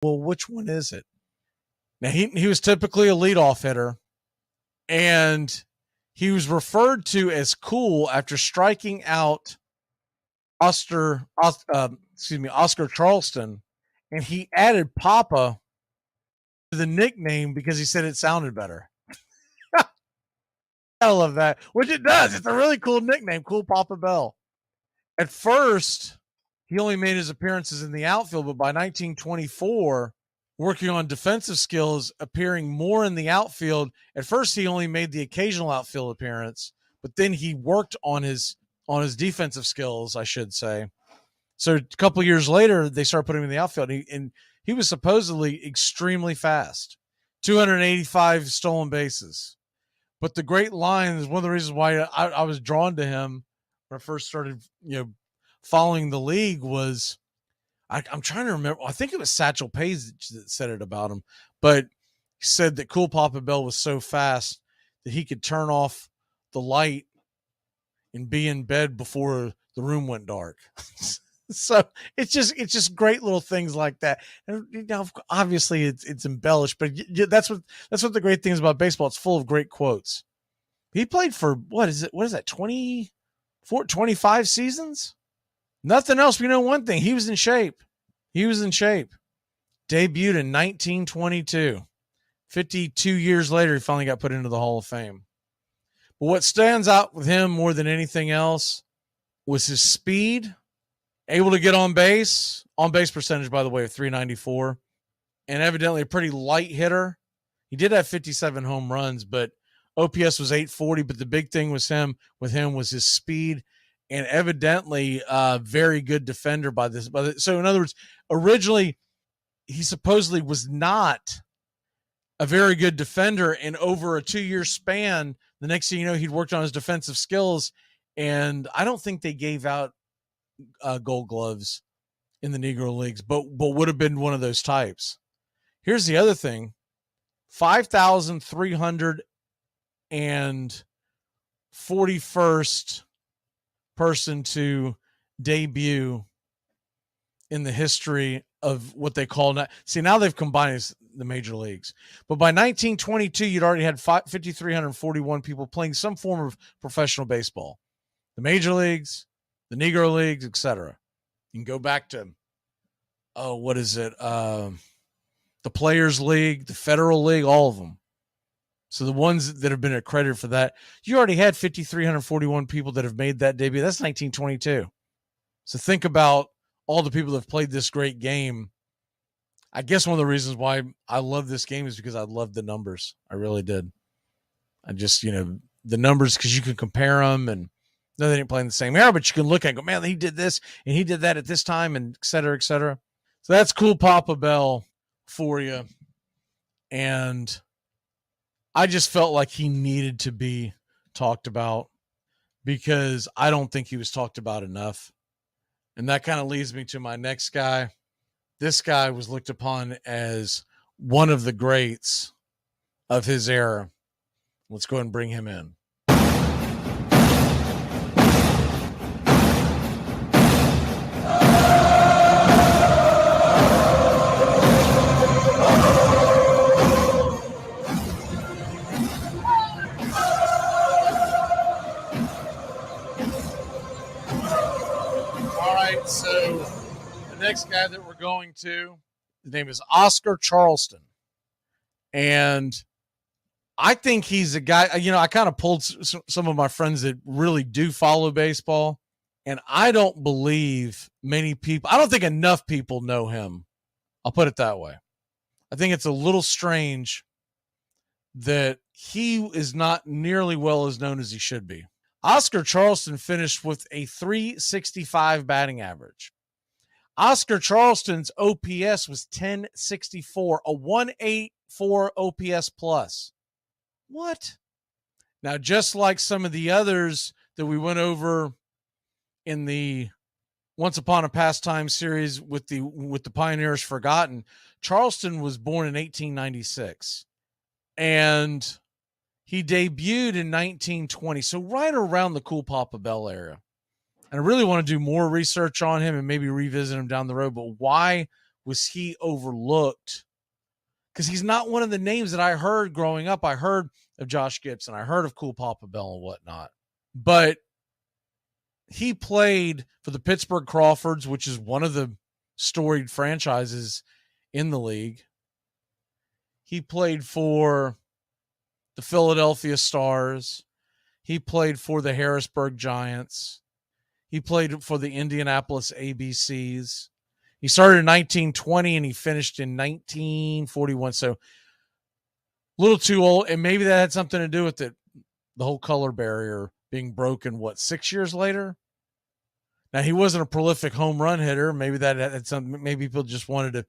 Well, which one is it? Now, he was typically a leadoff hitter, and he was referred to as cool after striking out Oscar Charleston, and he added Papa to the nickname because he said it sounded better. I love that, which it does. It's a really cool nickname, Cool Papa Bell. At first, he only made his appearances in the outfield, but by 1924, working on defensive skills, appearing more in the outfield. At first, he only made the occasional outfield appearance, but then he worked on his defensive skills, I should say. So a couple of years later, they started putting him in the outfield, and he was supposedly extremely fast, 285 stolen bases. But the great line is one of the reasons why I was drawn to him when I first started, following the league was I'm trying to remember. I think it was Satchel Paige that said it about him, but he said that Cool Papa Bell was so fast that he could turn off the light and be in bed before the room went dark. So it's just great little things like that. And obviously it's embellished, but that's what the great thing is about baseball. It's full of great quotes. He played for what is that 25 seasons? Nothing else. We know one thing. He was in shape. Debuted in 1922. 52 years later, he finally got put into the Hall of Fame. But what stands out with him more than anything else was his speed, able to get on base percentage, by the way, of 394, and evidently a pretty light hitter. He did have 57 home runs, but OPS was 840. But the big thing with him was his speed, and evidently a very good defender so in other words, originally he supposedly was not a very good defender, and over a 2-year span, the next thing you know, he'd worked on his defensive skills, and I don't think they gave out Gold Gloves in the Negro Leagues, but would have been one of those types. Here's the other thing: 5,341st person to debut in the history of what they call now. See, now they've combined the major leagues, but by 1922, you'd already had 5,341 people playing some form of professional baseball, the major leagues, the Negro Leagues, etc. You can go back to, the Players League, the Federal League, all of them. So the ones that have been accredited for that, you already had 5,341 people that have made that debut. That's 1922. So think about all the people that have played this great game. I guess one of the reasons why I love this game is because I love the numbers. I really did. I just, the numbers, because you can compare them, and no, they didn't play in the same era, but you can look at it and go, man, he did this and he did that at this time, and et cetera, et cetera. So that's Cool Papa Bell for you. And I just felt like he needed to be talked about because I don't think he was talked about enough. And that kind of leads me to my next guy. This guy was looked upon as one of the greats of his era. Let's go ahead and bring him in. So the next guy that we're going to, his name is Oscar Charleston. And I think he's a guy, I kind of pulled some of my friends that really do follow baseball. And I don't believe I don't think enough people know him. I'll put it that way. I think it's a little strange that he is not nearly well as known as he should be. Oscar Charleston finished with a 365 batting average. Oscar Charleston's OPS was 1064, a 184 OPS plus. What? Now, just like some of the others that we went over in the Once Upon a Pastime series with the Pioneers Forgotten, Charleston was born in 1896. And he debuted in 1920, so right around the Cool Papa Bell era. And I really want to do more research on him and maybe revisit him down the road. But why was he overlooked? Because he's not one of the names that I heard growing up. I heard of Josh Gibson. I heard of Cool Papa Bell and whatnot. But he played for the Pittsburgh Crawfords, which is one of the storied franchises in the league. He played for the Philadelphia Stars. He played for the Harrisburg Giants. He played for the Indianapolis ABCs. He started in 1920 and he finished in 1941. So a little too old. And maybe that had something to do with it. The whole color barrier being broken, 6 years later? Now, he wasn't a prolific home run hitter. Maybe that had something. Maybe people just wanted to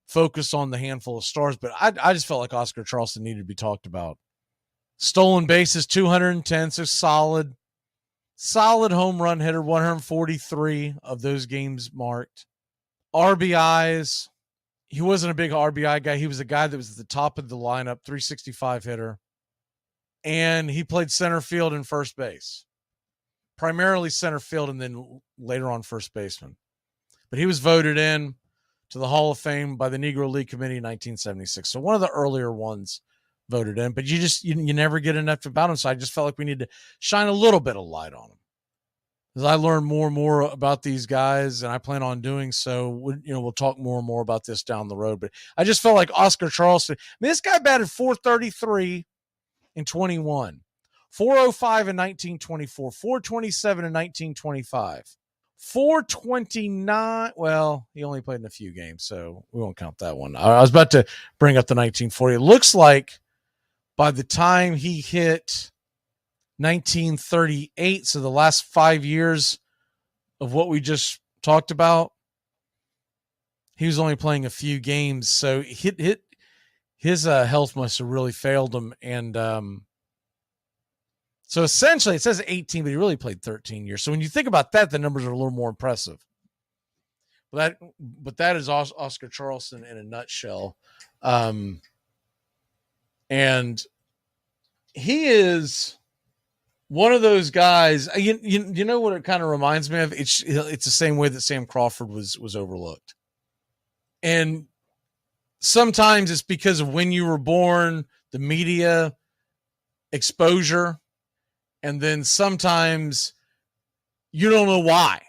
focus on the handful of stars. But I just felt like Oscar Charleston needed to be talked about. Stolen bases, 210. So solid home run hitter, 143 of those games marked. RBIs, he wasn't a big RBI guy. He was a guy that was at the top of the lineup, 365 hitter. And he played center field and first base. Primarily center field and then later on first baseman. But he was voted in to the Hall of Fame by the Negro League Committee in 1976. So one of the earlier ones voted in. But you never get enough about him. So I just felt like we need to shine a little bit of light on him. As I learn more and more about these guys, and I plan on doing so, we'll talk more and more about this down the road. But I just felt like Oscar Charleston. This guy batted .433 in 21, .405 in 1924, .427 in 1925, .429. Well, he only played in a few games, so we won't count that one. I was about to bring up the 1940. It looks like by the time he hit 1938, so the last 5 years of what we just talked about, he was only playing a few games. So his health must have really failed him. And so essentially it says 18, but he really played 13 years. So when you think about that, the numbers are a little more impressive. But that is Oscar Charleston in a nutshell. And he is one of those guys. You know what it kind of reminds me of? It's the same way that Sam Crawford was overlooked. And sometimes it's because of when you were born, the media exposure, and then sometimes you don't know why.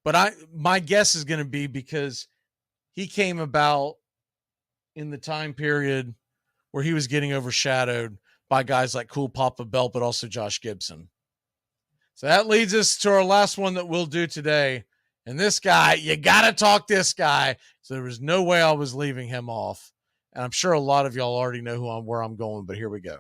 But my guess is going to be because he came about in the time period where he was getting overshadowed by guys like Cool Papa Bell, but also Josh Gibson. So that leads us to our last one that we'll do today. And this guy, you got to talk this guy. So there was no way I was leaving him off. And I'm sure a lot of y'all already know where I'm going, but here we go.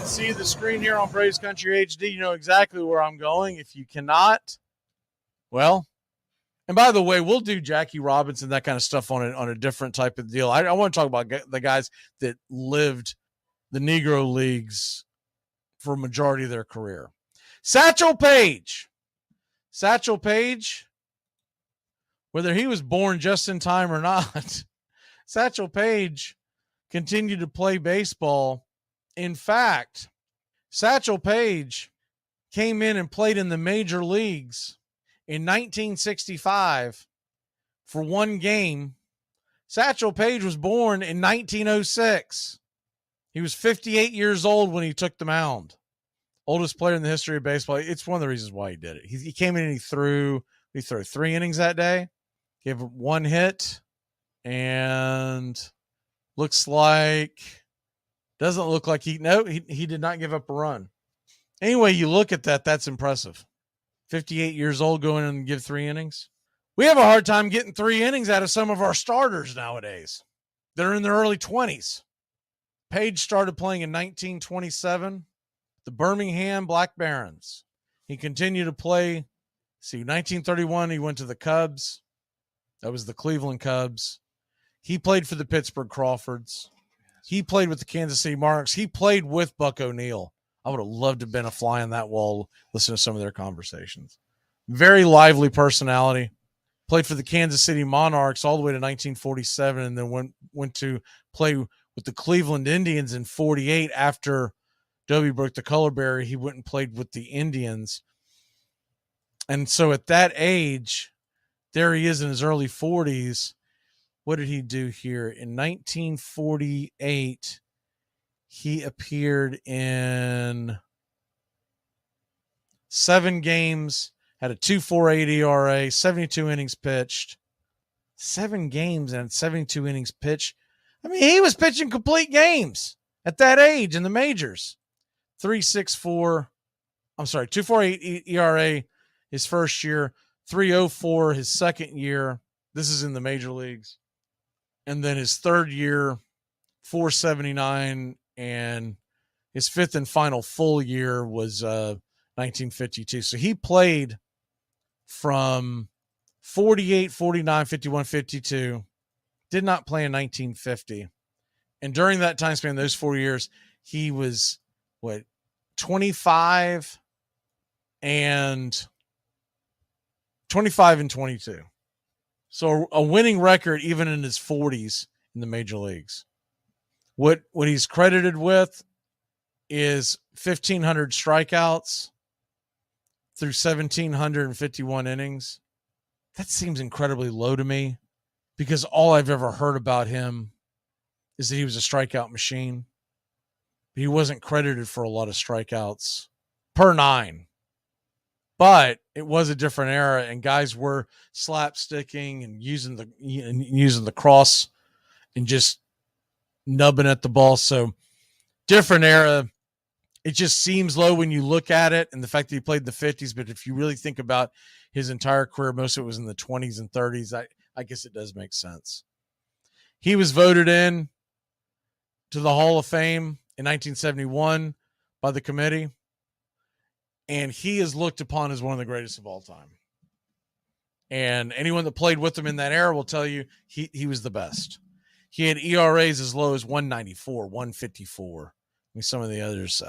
See the screen here on Braves Country HD. You know exactly where I'm going. If you cannot, well, and by the way, we'll do Jackie Robinson, that kind of stuff on a different type of deal. I want to talk about the guys that lived the Negro Leagues for a majority of their career. Satchel Paige, whether he was born just in time or not, Satchel Paige continued to play baseball. In fact, Satchel Paige came in and played in the major leagues in 1965 for one game. Satchel Paige was born in 1906. He was 58 years old when he took the mound. Oldest player in the history of baseball. It's one of the reasons why he did it. He came in and he threw 3 innings that day, gave 1 hit, and doesn't look like he did not give up a run. Anyway, you look at that, that's impressive. 58 years old going in and give 3 innings. We have a hard time getting 3 innings out of some of our starters nowadays. They're in their early 20s. Page started playing in 1927, the Birmingham Black Barons. He continued to play. 1931, he went to the Cubs. That was the Cleveland Cubs. He played for the Pittsburgh Crawfords. He played with the Kansas City Monarchs. He played with Buck O'Neil. I would have loved to have been a fly on that wall, listen to some of their conversations. Very lively personality. Played for the Kansas City Monarchs all the way to 1947, and then went to play with the Cleveland Indians in 48 after Dobie broke the color barrier. He went and played with the Indians. And so at that age, there he is in his early 40s. What did he do here? In 1948, he appeared in 7 games, had a 2.48 ERA, 72 innings pitched. 7 games and 72 innings pitched. I mean, he was pitching complete games at that age in the majors. 2.48 ERA his first year, 3.04 his second year. This is in the major leagues. And then his third year, 4.79, and his fifth and final full year was 1952. So he played from 48, 49, 51, 52. Did not play in 1950. And during that time span, those 4 years, he was, 25 and 22. So a winning record even in his 40s in the major leagues. What he's credited with is 1,500 strikeouts through 1,751 innings. That seems incredibly low to me because all I've ever heard about him is that he was a strikeout machine. But he wasn't credited for a lot of strikeouts per 9. But it was a different era, and guys were slapsticking and using the cross and just nubbing at the ball. So different era. It just seems low when you look at it, and the fact that he played in the 50s. But if you really think about his entire career, most of it was in the 20s and 30s. I guess it does make sense. He was voted in to the Hall of Fame in 1971 by the committee. And he is looked upon as one of the greatest of all time. And anyone that played with him in that era will tell you he was the best. He had ERAs as low as 194, 154. I mean, some of the others,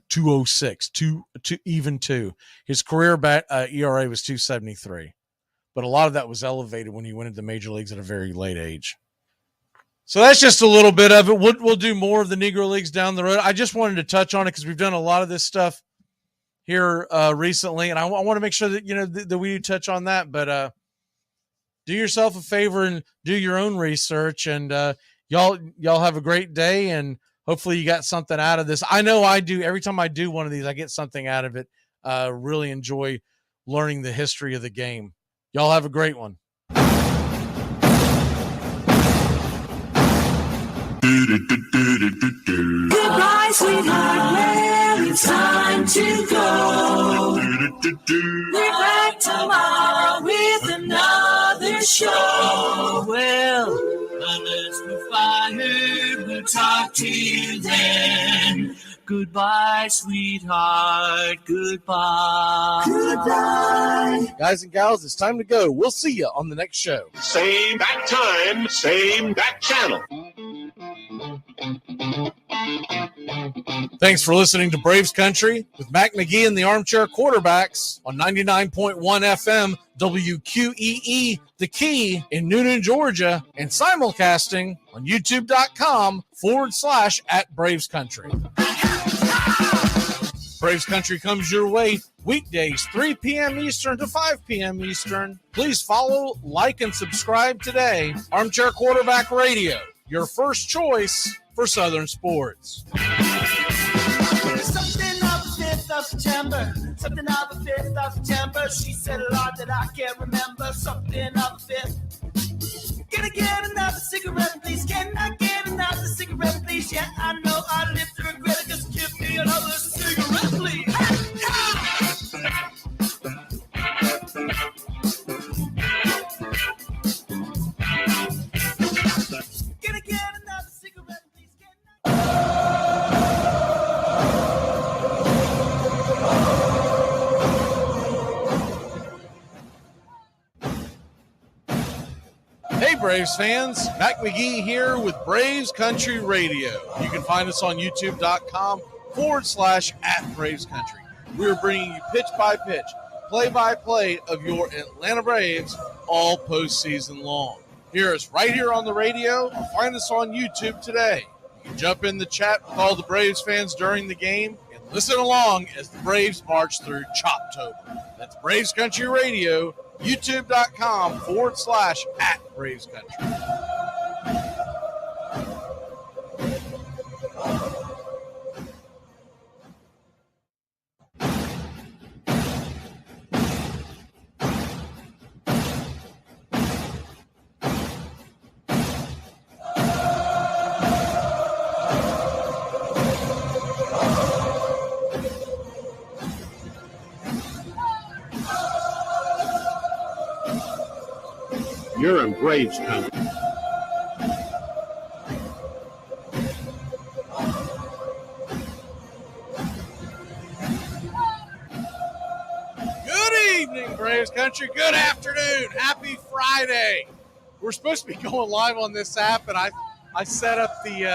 206, 2. His career ERA was 273. But a lot of that was elevated when he went into the major leagues at a very late age. So that's just a little bit of it. We'll do more of the Negro Leagues down the road. I just wanted to touch on it because we've done a lot of this stuff here recently, and I want to make sure that that we do touch on that. But do yourself a favor and do your own research, and y'all have a great day, and hopefully you got something out of this. I know I do. Every time I do one of these, I get something out of it. Really enjoy learning the history of the game. Y'all have a great one. Goodbye, sweetheart, well, it's time to go. We're back tomorrow with another show. Well, unless we're fired, we'll talk to you then. Goodbye, sweetheart, goodbye. Goodbye. Guys and gals, it's time to go. We'll see you on the next show. Same bat time, same bat channel. Thanks for listening to Braves Country with Mac McGee and the Armchair Quarterbacks on 99.1 FM WQEE The Key in Noonan, Georgia, and simulcasting on youtube.com/@Braves Country. Braves Country comes your way weekdays, 3 p.m. Eastern to 5 p.m. Eastern. Please follow, like, and subscribe today. Armchair Quarterback Radio, your first choice for Southern sports. Something of the 5th of September. Something of the 5th of September. She said a lot that I can't remember. Something of the 5th. Can I get another cigarette, please? Can I get another cigarette, please? Yeah, I know I live to regret it. Just give me another cigarette, please. Can I get another cigarette, please? Hey, Braves fans. Mac McGee here with Braves Country Radio. You can find us on youtube.com Braves Country. We're bringing you pitch by pitch, play by play of your Atlanta Braves all postseason long. Hear us right here on the radio or find us on YouTube today. You can jump in the chat with all the Braves fans during the game and listen along as the Braves march through Choptober. That's Braves Country Radio, youtube.com/Braves Country. You're in Braves country. Good evening, Braves Country. Good afternoon. Happy Friday. We're supposed to be going live on this app, and I set up the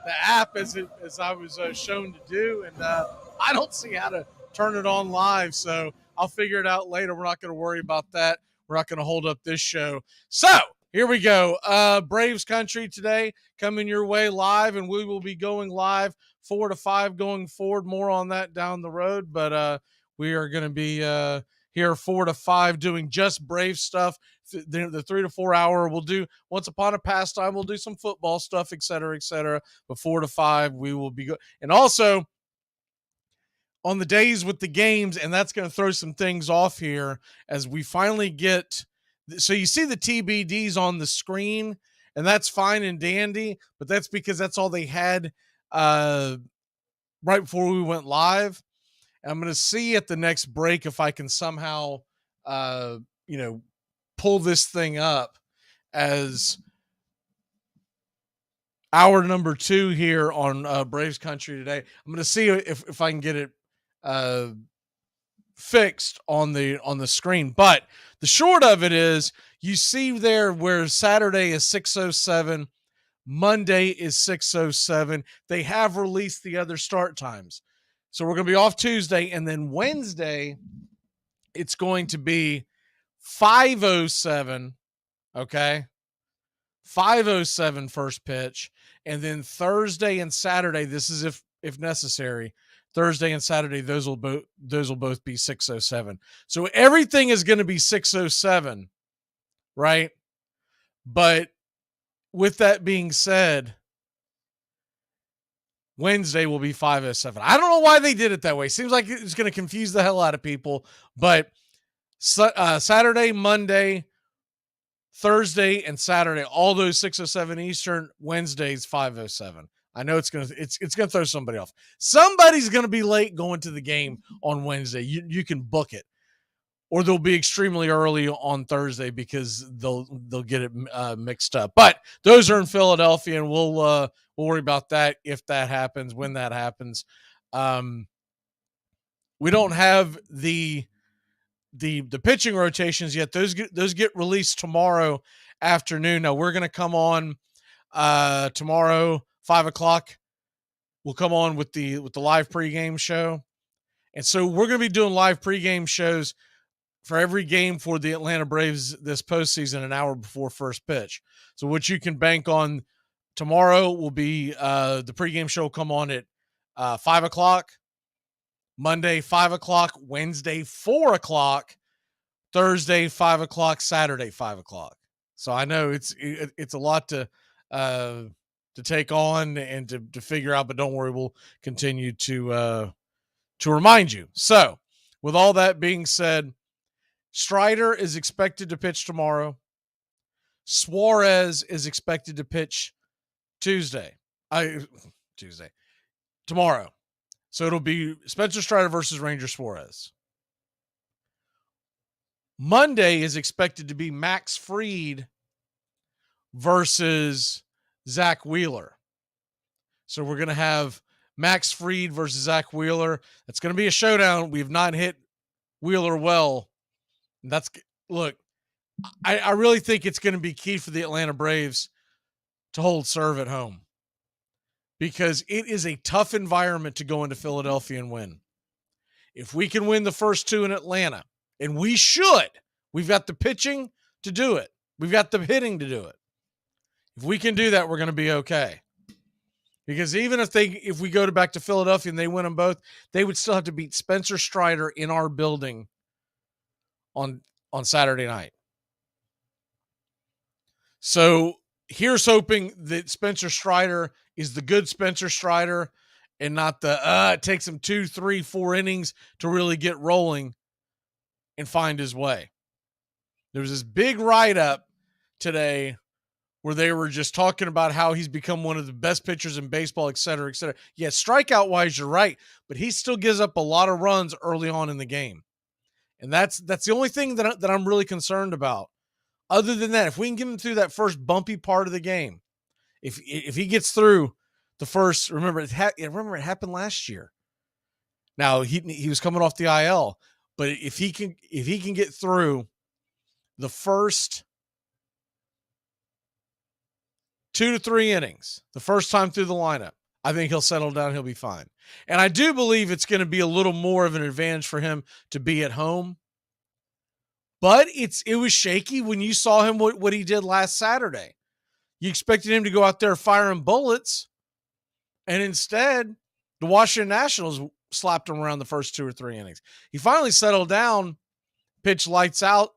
app as I was shown to do, and I don't see how to turn it on live, so I'll figure it out later. We're not going to worry about that. We're not going to hold up this show. So here we go. Braves Country today coming your way live, and we will be going live 4 to 5 going forward. More on that down the road, but we are going to be here 4 to 5 doing just Brave stuff. The 3 to 4 hour we'll do once upon a pastime. We'll do some football stuff, et cetera, et cetera. But 4 to 5 we will be and also on the days with the games, and that's going to throw some things off here as we finally get. So you see the TBDs on the screen, and that's fine and dandy, but that's because that's all they had right before we went live. And I'm going to see at the next break if I can somehow, pull this thing up as hour number 2 here on Braves Country today. I'm going to see if I can get it fixed on the screen. But the short of it is, you see there where Saturday is 6:07, Monday is 6:07. They have released the other start times. So we're going to be off Tuesday, and then Wednesday it's going to be 5:07, okay? 5:07 first pitch, and then Thursday and Saturday, this is if necessary, Thursday and Saturday, those will both be 6:07. So everything is going to be 6:07, right? But with that being said, Wednesday will be 5:07. I don't know why they did it that way. Seems like it's going to confuse the hell out of people. But Saturday, Monday, Thursday, and Saturday, all those 6:07 Eastern. Wednesday's 5:07. I know it's gonna throw somebody off. Somebody's gonna be late going to the game on Wednesday. You can book it, or they'll be extremely early on Thursday because they'll get it mixed up. But those are in Philadelphia, and we'll worry about that if that happens, when that happens. We don't have the pitching rotations yet. Those get released tomorrow afternoon. Now we're gonna come on tomorrow. 5:00, we'll come on with the live pregame show. And so we're going to be doing live pregame shows for every game for the Atlanta Braves this postseason, an hour before first pitch. So what you can bank on tomorrow will be the pregame show will come on at 5:00, Monday 5:00, Wednesday 4:00, Thursday 5:00, Saturday 5:00. So I know it's a lot to take on and to figure out, but don't worry, we'll continue to remind you. So with all that being said, Strider is expected to pitch tomorrow. Suarez is expected to pitch tomorrow. So it'll be Spencer Strider versus Ranger Suarez. Monday is expected to be Max Fried versus Zach Wheeler. So we're going to have Max Fried versus Zach Wheeler. It's going to be a showdown. We have not hit Wheeler well. Look, I really think it's going to be key for the Atlanta Braves to hold serve at home. because it is a tough environment to go into Philadelphia and win. If we can win the first two in Atlanta, and we should, we've got the pitching to do it. We've got the hitting to do it. If we can do that, we're going to be okay. Because even if we go back to Philadelphia and they win them both, they would still have to beat Spencer Strider in our building on Saturday night. So here's hoping that Spencer Strider is the good Spencer Strider and not the it takes him 2, 3, 4 innings to really get rolling and find his way. There was this big write-up today where they were just talking about how he's become one of the best pitchers in baseball, et cetera, et cetera. Yeah, strikeout-wise, you're right, but he still gives up a lot of runs early on in the game. And that's the only thing that I'm really concerned about. Other than that, if we can get him through that first bumpy part of the game, if he gets through the first, remember it happened last year. Now he was coming off the IL, but if he can get through the first 2 to 3 innings, the first time through the lineup, I think he'll settle down. He'll be fine. And I do believe it's going to be a little more of an advantage for him to be at home. But it was shaky when you saw him what he did last Saturday. You expected him to go out there firing bullets, and instead, the Washington Nationals slapped him around the first 2 or 3 innings. He finally settled down, pitched lights out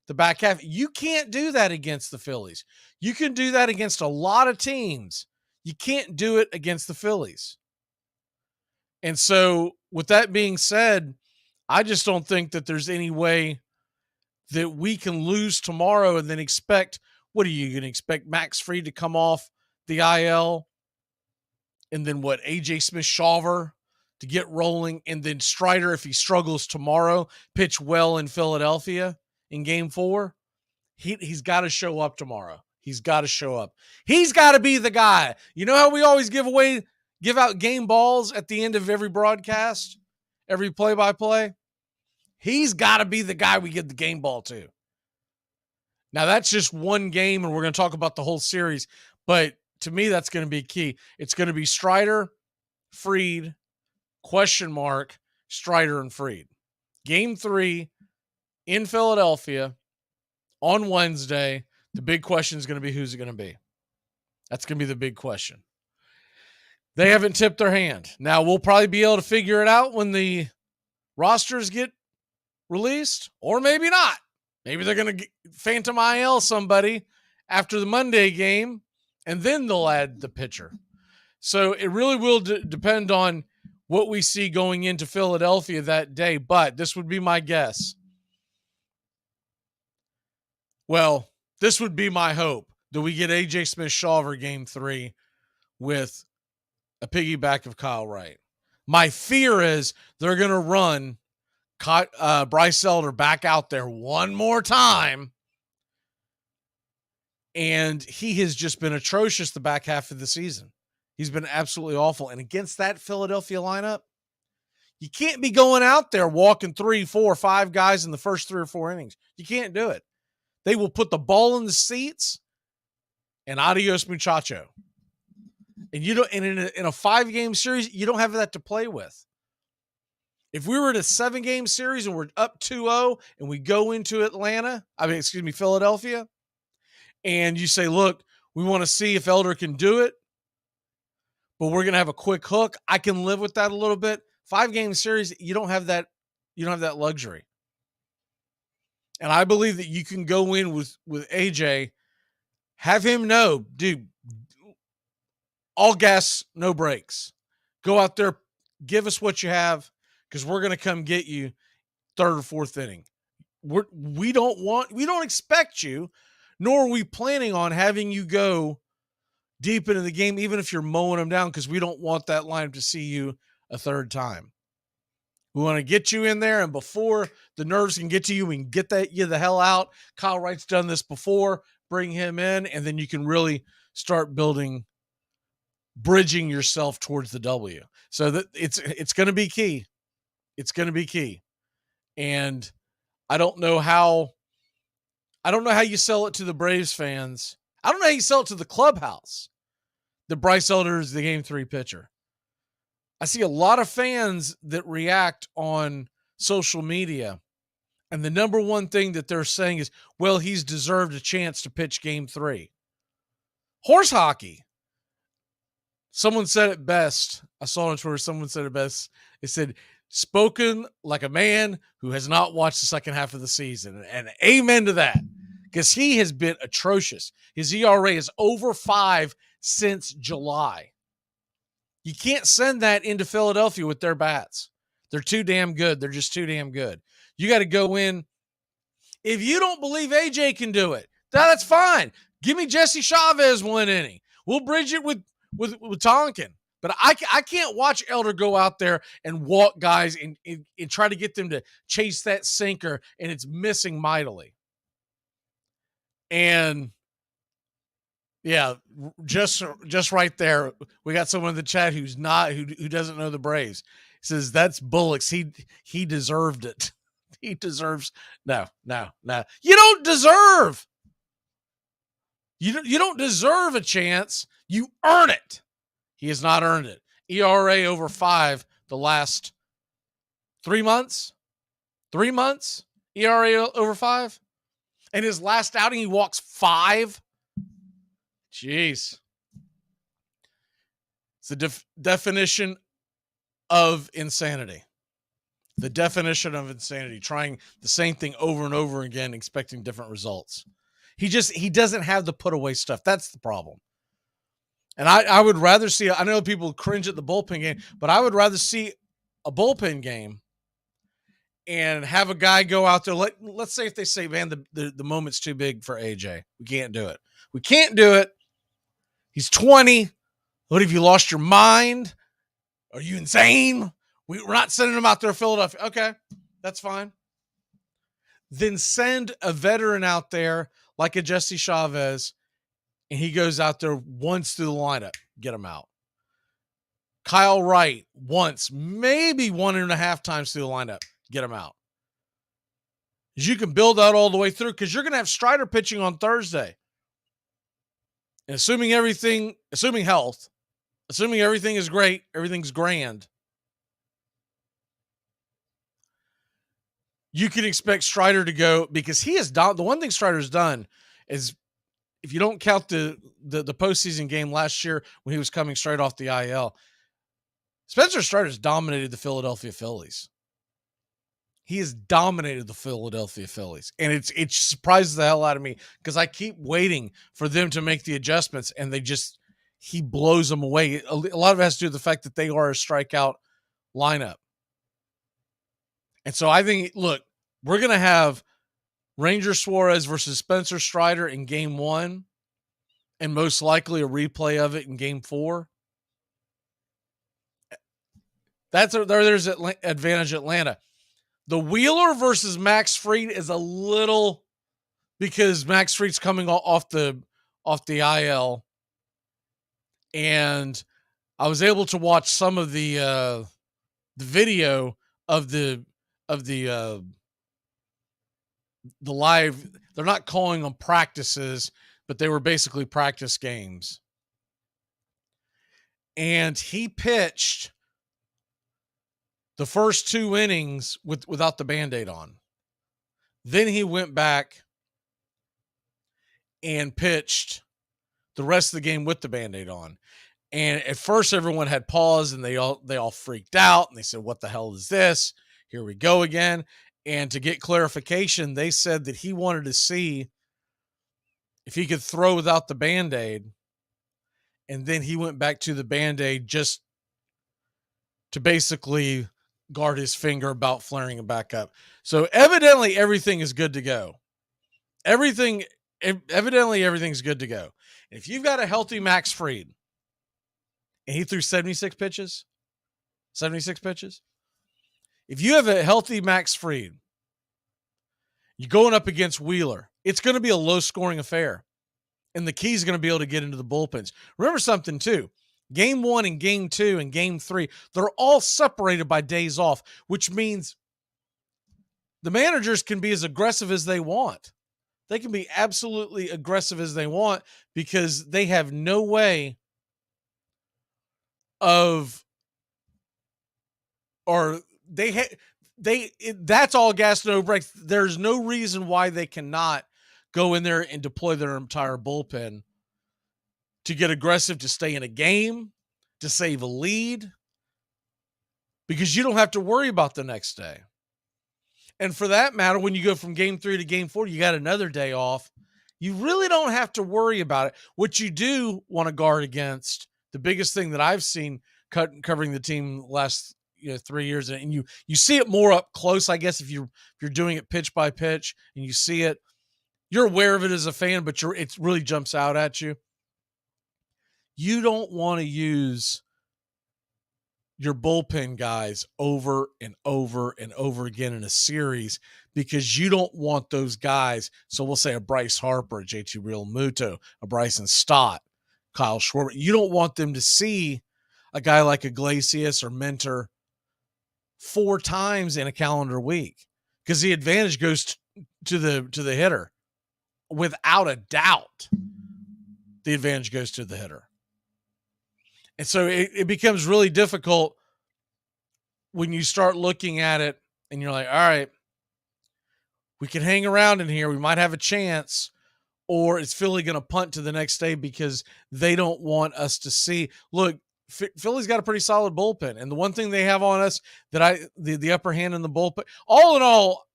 the back half. You can't do that against the Phillies. You can do that against a lot of teams. You can't do it against the Phillies. And so, with that being said, I just don't think that there's any way that we can lose tomorrow and then expect, what are you going to expect, Max Fried to come off the IL? And then what, AJ Smith-Shawver to get rolling, and then Strider, if he struggles tomorrow, pitch well in Philadelphia in Game 4? He's got to show up tomorrow. He's got to show up. He's got to be the guy. You know how we always give out game balls at the end of every broadcast, every play-by-play? He's got to be the guy we give the game ball to. Now, that's just one game, and we're going to talk about the whole series. But to me, that's going to be key. It's going to be Strider, Fried, question mark, Strider and Fried. Game 3 in Philadelphia on Wednesday. The big question is going to be, who's it going to be? That's going to be the big question. They haven't tipped their hand. Now, we'll probably be able to figure it out when the rosters get released, or maybe not. Maybe they're going to phantom IL somebody after the Monday game, and then they'll add the pitcher. So it really will depend on what we see going into Philadelphia that day, but this would be my guess. Well, this would be my hope, that we get AJ Smith-Shawver Game 3 with a piggyback of Kyle Wright. My fear is they're going to run Bryce Elder back out there one more time, and he has just been atrocious the back half of the season. He's been absolutely awful. And against that Philadelphia lineup, you can't be going out there walking 3, 4, 5 guys in the first 3 or 4 innings. You can't do it. They will put the ball in the seats, and adios muchacho. And you don't. And in a 5-game series, you don't have that to play with. If we were in a 7-game series and we're up 2-0 and we go into Philadelphia, and you say, look, we want to see if Elder can do it, but we're going to have a quick hook. I can live with that a little bit. 5-game series, you don't have that. You don't have that luxury. And I believe that you can go in with AJ, have him know, dude, all gas, no brakes. Go out there, give us what you have, because we're going to come get you 3rd or 4th inning. We don't expect you, nor are we planning on having you go deep into the game, even if you're mowing them down, because we don't want that lineup to see you a 3rd time. We want to get you in there, and before the nerves can get to you, we can get you the hell out. Kyle Wright's done this before. Bring him in, and then you can really start bridging yourself towards the W. So that it's going to be key. It's going to be key. And I don't know how you sell it to the Braves fans. I don't know how you sell it to the clubhouse that Bryce Elder is the game 3 pitcher. I see a lot of fans that react on social media, and the number one thing that they're saying is, well, he's deserved a chance to pitch game 3. Horse hockey. Someone said it best. I saw on Twitter, someone said it best. It said, spoken like a man who has not watched the second half of the season. And amen to that, because he has been atrocious. His ERA is over 5 since July. You can't send that into Philadelphia with their bats. They're too damn good. They're just too damn good. You got to go in. If you don't believe AJ can do it, that's fine. Give me Jesse Chavez 1 inning. We'll bridge it with Tonkin. But I can't watch Elder go out there and walk guys and try to get them to chase that sinker, and it's missing mightily. And yeah, just right there, we got someone in the chat who doesn't know the Braves. He says that's Bullocks. He deserved it. He deserves no. You don't deserve. You don't deserve a chance. You earn it. He has not earned it. ERA over 5 the last 3 months. 3 months. ERA over 5. And his last outing, he walks 5. Jeez. It's the definition of insanity. The definition of insanity. Trying the same thing over and over again, expecting different results. He doesn't have the put away stuff. That's the problem. And I would rather see, I know people cringe at the bullpen game, but I would rather see a bullpen game and have a guy go out there. Let's say if they say, man, the moment's too big for AJ. We can't do it. We can't do it. He's 20. What, have you lost your mind? Are you insane? We're not sending him out there to Philadelphia. Okay, that's fine. Then send a veteran out there like a Jesse Chavez, and he goes out there once through the lineup, get him out. Kyle Wright once, maybe 1.5 times through the lineup, get him out. You can build that all the way through, because you're going to have Strider pitching on Thursday. And assuming health, assuming everything is great, everything's grand, you can expect Strider to go, because he has done, the one thing Strider's done is, if you don't count the postseason game last year when he was coming straight off the IL, Spencer Strider's dominated the Philadelphia Phillies. He has dominated the Philadelphia Phillies. And it surprises the hell out of me, because I keep waiting for them to make the adjustments, and he blows them away. A lot of it has to do with the fact that they are a strikeout lineup. And so I think, look, we're going to have Ranger Suarez versus Spencer Strider in game 1, and most likely a replay of it in game 4. There's advantage Atlanta. The Wheeler versus Max Fried is a little, because Max Fried's coming off the IL, and I was able to watch some of the video of the live. They're not calling them practices, but they were basically practice games. And he pitched the first 2 innings without the Band-Aid on. Then he went back and pitched the rest of the game with the Band-Aid on. And at first everyone had pause, and they all freaked out, and they said, what the hell is this? Here we go again. And to get clarification, they said that he wanted to see if he could throw without the Band-Aid. And then he went back to the Band-Aid just to basically guard his finger about flaring it back up. So evidently everything is good to go. Evidently everything's good to go. And if you've got a healthy Max Fried, and he threw 76 pitches, if you have a healthy Max Fried, you're going up against Wheeler, it's going to be a low-scoring affair. And the key is going to be able to get into the bullpens. Remember something, too. Game 1 and Game 2 and Game 3, they're all separated by days off, which means the managers can be as aggressive as they want. They can be absolutely aggressive as they want, because they have no way of, or that's all gas, no brakes. There's no reason why they cannot go in there and deploy their entire bullpen to get aggressive, to stay in a game, to save a lead, because you don't have to worry about the next day. And for that matter, when you go from game 3 to game 4, you got another day off. You really don't have to worry about it. What you do want to guard against, the biggest thing that I've seen covering the team last 3 years, and you see it more up close, I guess, if you're doing it pitch by pitch and you see it, you're aware of it as a fan, but it really jumps out at you. You don't want to use your bullpen guys over and over and over again in a series, because you don't want those guys. So we'll say a Bryce Harper, a JT Realmuto, a Bryson Stott, Kyle Schwarber. You don't want them to see a guy like Iglesias or Minter 4 times in a calendar week, because the advantage goes to the hitter. Without a doubt, the advantage goes to the hitter. And so it becomes really difficult when you start looking at it and you're like, all right, we can hang around in here. We might have a chance. Or is Philly going to punt to the next day because they don't want us to see? Look, Philly's got a pretty solid bullpen. And the one thing they have on us that the upper hand in the bullpen, all in all,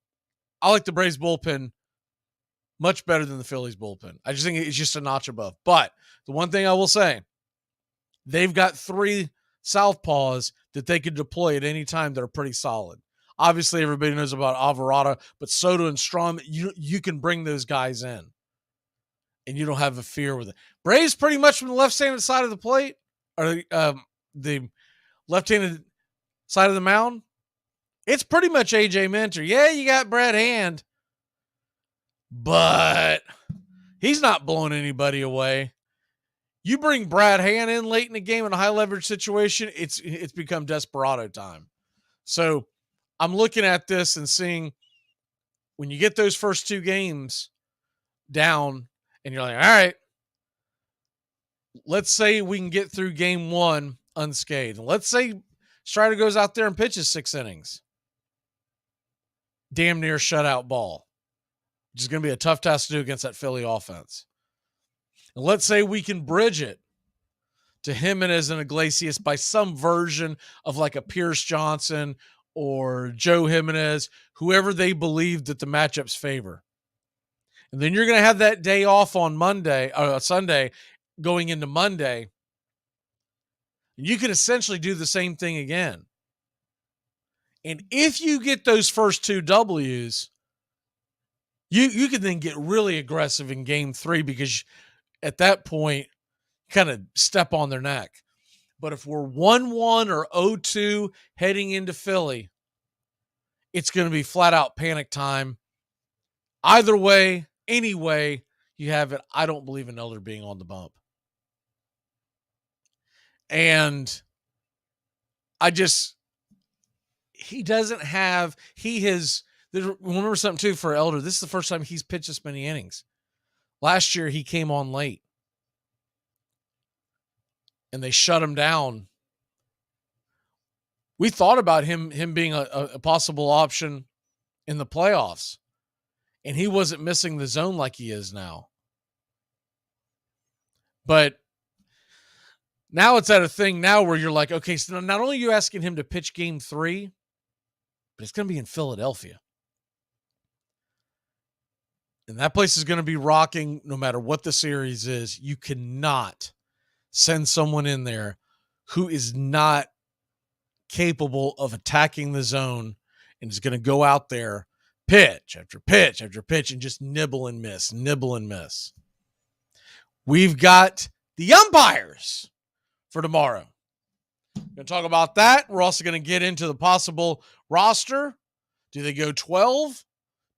I like the Braves bullpen much better than the Phillies bullpen. I just think it's just a notch above. But the one thing I will say, they've got 3 southpaws that they could deploy at any time that are pretty solid. Obviously, everybody knows about Alvarado, but Soto and Strom, you can bring those guys in, and you don't have a fear with it. Braves pretty much from the left-handed side of the plate, or the left-handed side of the mound, it's pretty much A.J. Minter. Yeah, you got Brad Hand, but he's not blowing anybody away. You bring Brad Hand in late in the game in a high leverage situation, it's become desperado time. So I'm looking at this and seeing, when you get those first 2 games down and you're like, all right, let's say we can get through game 1 unscathed. Let's say Strider goes out there and pitches 6 innings. Damn near shutout ball, which is going to be a tough task to do against that Philly offense. And let's say we can bridge it to Jimenez and Iglesias by some version of like a Pierce Johnson or Joe Jimenez, whoever they believe that the matchups favor. And then you're going to have that day off on Sunday going into Monday. And you can essentially do the same thing again. And if you get those first 2 W's, you can then get really aggressive in game 3, because at that point, kind of step on their neck. But if we're 1-1 or 0-2 heading into Philly, it's going to be flat out panic time. Either way, any way you have it, I don't believe in Elder being on the bump. And remember something too for Elder. This is the first time he's pitched this many innings. Last year he came on late and they shut him down. We thought about him being a possible option in the playoffs, and he wasn't missing the zone like he is now. But now it's at a thing now where you're like, okay, so not only are you asking him to pitch game 3, but it's going to be in Philadelphia. And that place is going to be rocking no matter what the series is. You cannot send someone in there who is not capable of attacking the zone and is going to go out there pitch after pitch after pitch and just nibble and miss. We've got the umpires for tomorrow. We're going to talk about that. We're also going to get into the possible roster. Do they go 12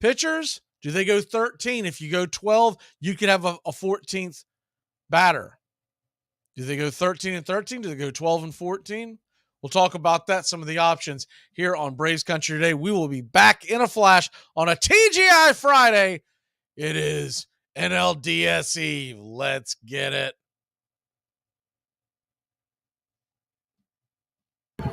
pitchers? Do they go 13? If you go 12, you could have a 14th batter. Do they go 13 and 13? Do they go 12 and 14? We'll talk about that, some of the options here on Braves Country today. We will be back in a flash on a TGI Friday. It is NLDS Eve. Let's get it.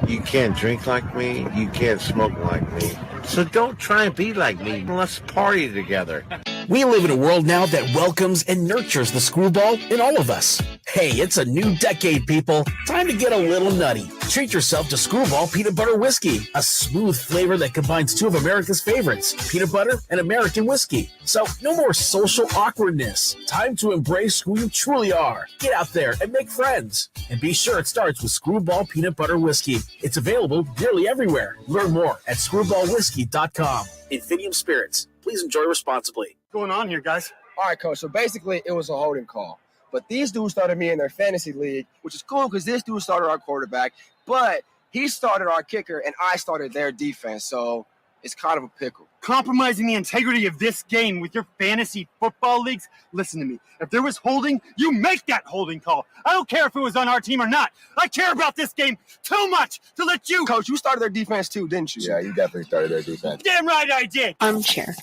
You can't drink like me. You can't smoke like me. So don't try and be like me. Let's party together. We live in a world now that welcomes and nurtures the screwball in all of us. Hey, it's a new decade, people. Time to get a little nutty. Treat yourself to Screwball Peanut Butter Whiskey, a smooth flavor that combines two of America's favorites, peanut butter and American whiskey. So no more social awkwardness. Time to embrace who you truly are. Get out there and make friends. And be sure it starts with Screwball Peanut Butter Whiskey. It's available nearly everywhere. Learn more at screwballwhiskey.com. Infinium Spirits. Please enjoy responsibly. What's going on here, guys? All right, coach. So basically, it was a holding call. But these dudes started me in their fantasy league, which is cool because this dude started our quarterback, but he started our kicker, and I started their defense. So it's kind of a pickle. Compromising the integrity of this game with your fantasy football leagues? Listen to me. If there was holding, you make that holding call. I don't care if it was on our team or not. I care about this game too much to let you. Coach, you started their defense too, didn't you? Yeah, you definitely started their defense. Damn right I did. Armchair.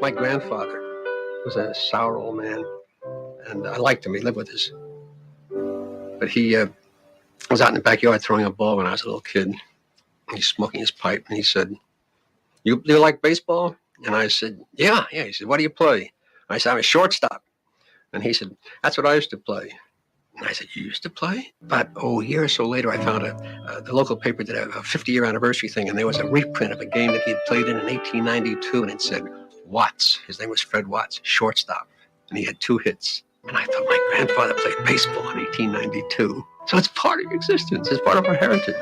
My grandfather was a sour old man, and I liked him. He lived with us. But he was out in the backyard throwing a ball when I was a little kid. He's smoking his pipe, and he said, you like baseball? And I said, yeah. He said, what do you play? I said, I'm a shortstop. And he said, that's what I used to play. And I said, you used to play? But a year or so later, I found the local paper did a 50-year anniversary thing, and there was a reprint of a game that he had played in 1892, and it said, Watts. His name was Fred Watts, shortstop. And he had 2 hits. And I thought my grandfather played baseball in 1892. So it's part of existence. It's part of our heritage.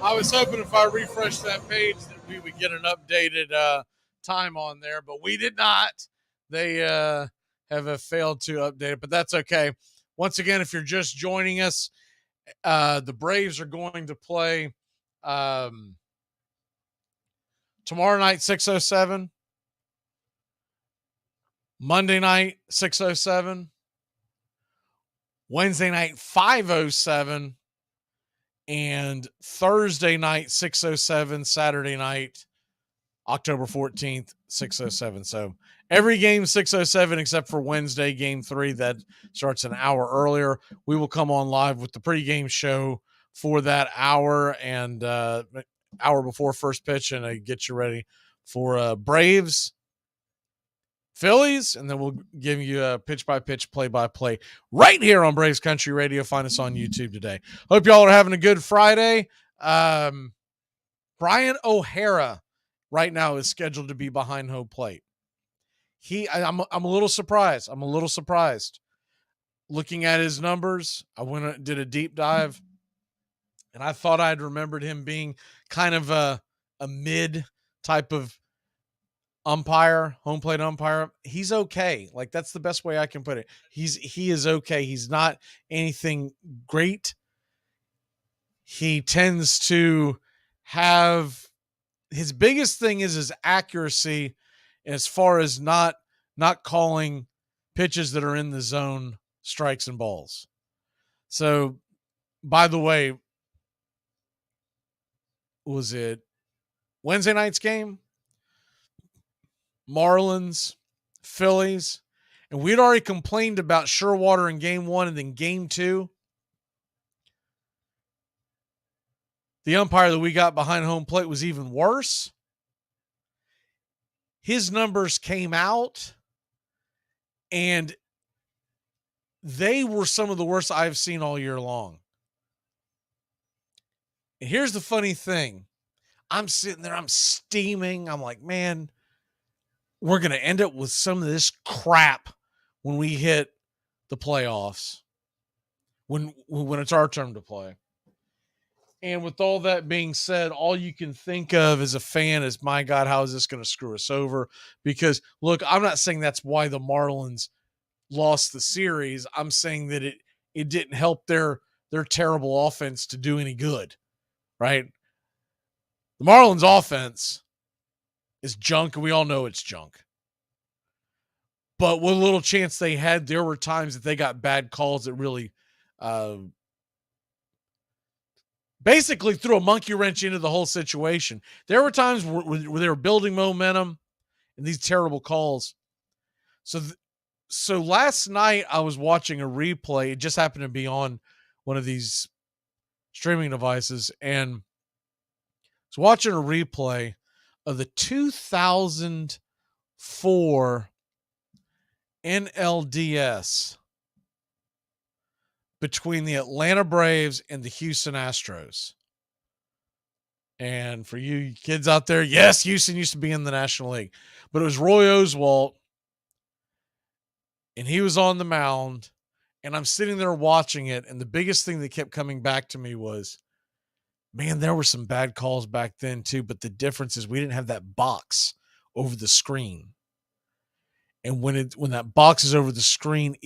I was hoping if I refreshed that page that we would get an updated time on there, but we did not. They have failed to update it, but that's okay. Once again, if you're just joining us, the Braves are going to play tomorrow night, 6:07. Monday night, 6:07. Wednesday night, 5:07. And Thursday night, 6:07, Saturday night, October 14th, 6:07. So every game 6:07 except for Wednesday, game 3, that starts an hour earlier. We will come on live with the pregame show for that hour and hour before first pitch, and get you ready for Braves, Phillies, and then we'll give you a pitch-by-pitch, play-by-play right here on Braves Country Radio. Find us on YouTube today. Hope y'all are having a good Friday. Brian O'Hara right now is scheduled to be behind home plate. I'm a little surprised. Looking at his numbers, I went and did a deep dive, and I thought I'd remembered him being kind of a mid type of umpire, home plate umpire. He's okay. Like, that's the best way I can put it. He is okay. He's not anything great. He tends to have, his biggest thing is his accuracy as far as not calling pitches that are in the zone strikes and balls. So, by the way, was it Wednesday night's game? Marlins, Phillies, and we'd already complained about Sherwater in game 1, and then game 2. The umpire that we got behind home plate was even worse. His numbers came out, and they were some of the worst I've seen all year long. And here's the funny thing. I'm sitting there, I'm steaming. I'm like, man, we're going to end up with some of this crap when we hit the playoffs, when it's our turn to play. And with all that being said, all you can think of as a fan is, my God, how is this going to screw us over? Because look, I'm not saying that's why the Marlins lost the series. I'm saying that it didn't help their terrible offense to do any good, right? The Marlins offense is junk, and we all know it's junk. But what little chance they had, there were times that they got bad calls that really basically threw a monkey wrench into the whole situation. There were times where they were building momentum and these terrible calls. So last night I was watching a replay. It just happened to be on one of these streaming devices, and I was watching a replay of the 2004 NLDS between the Atlanta Braves and the Houston Astros. And for you kids out there, yes, Houston used to be in the National League, but it was Roy Oswalt, and he was on the mound, and I'm sitting there watching it, and the biggest thing that kept coming back to me was, man, there were some bad calls back then too, but the difference is we didn't have that box over the screen. And when that box is over the screen,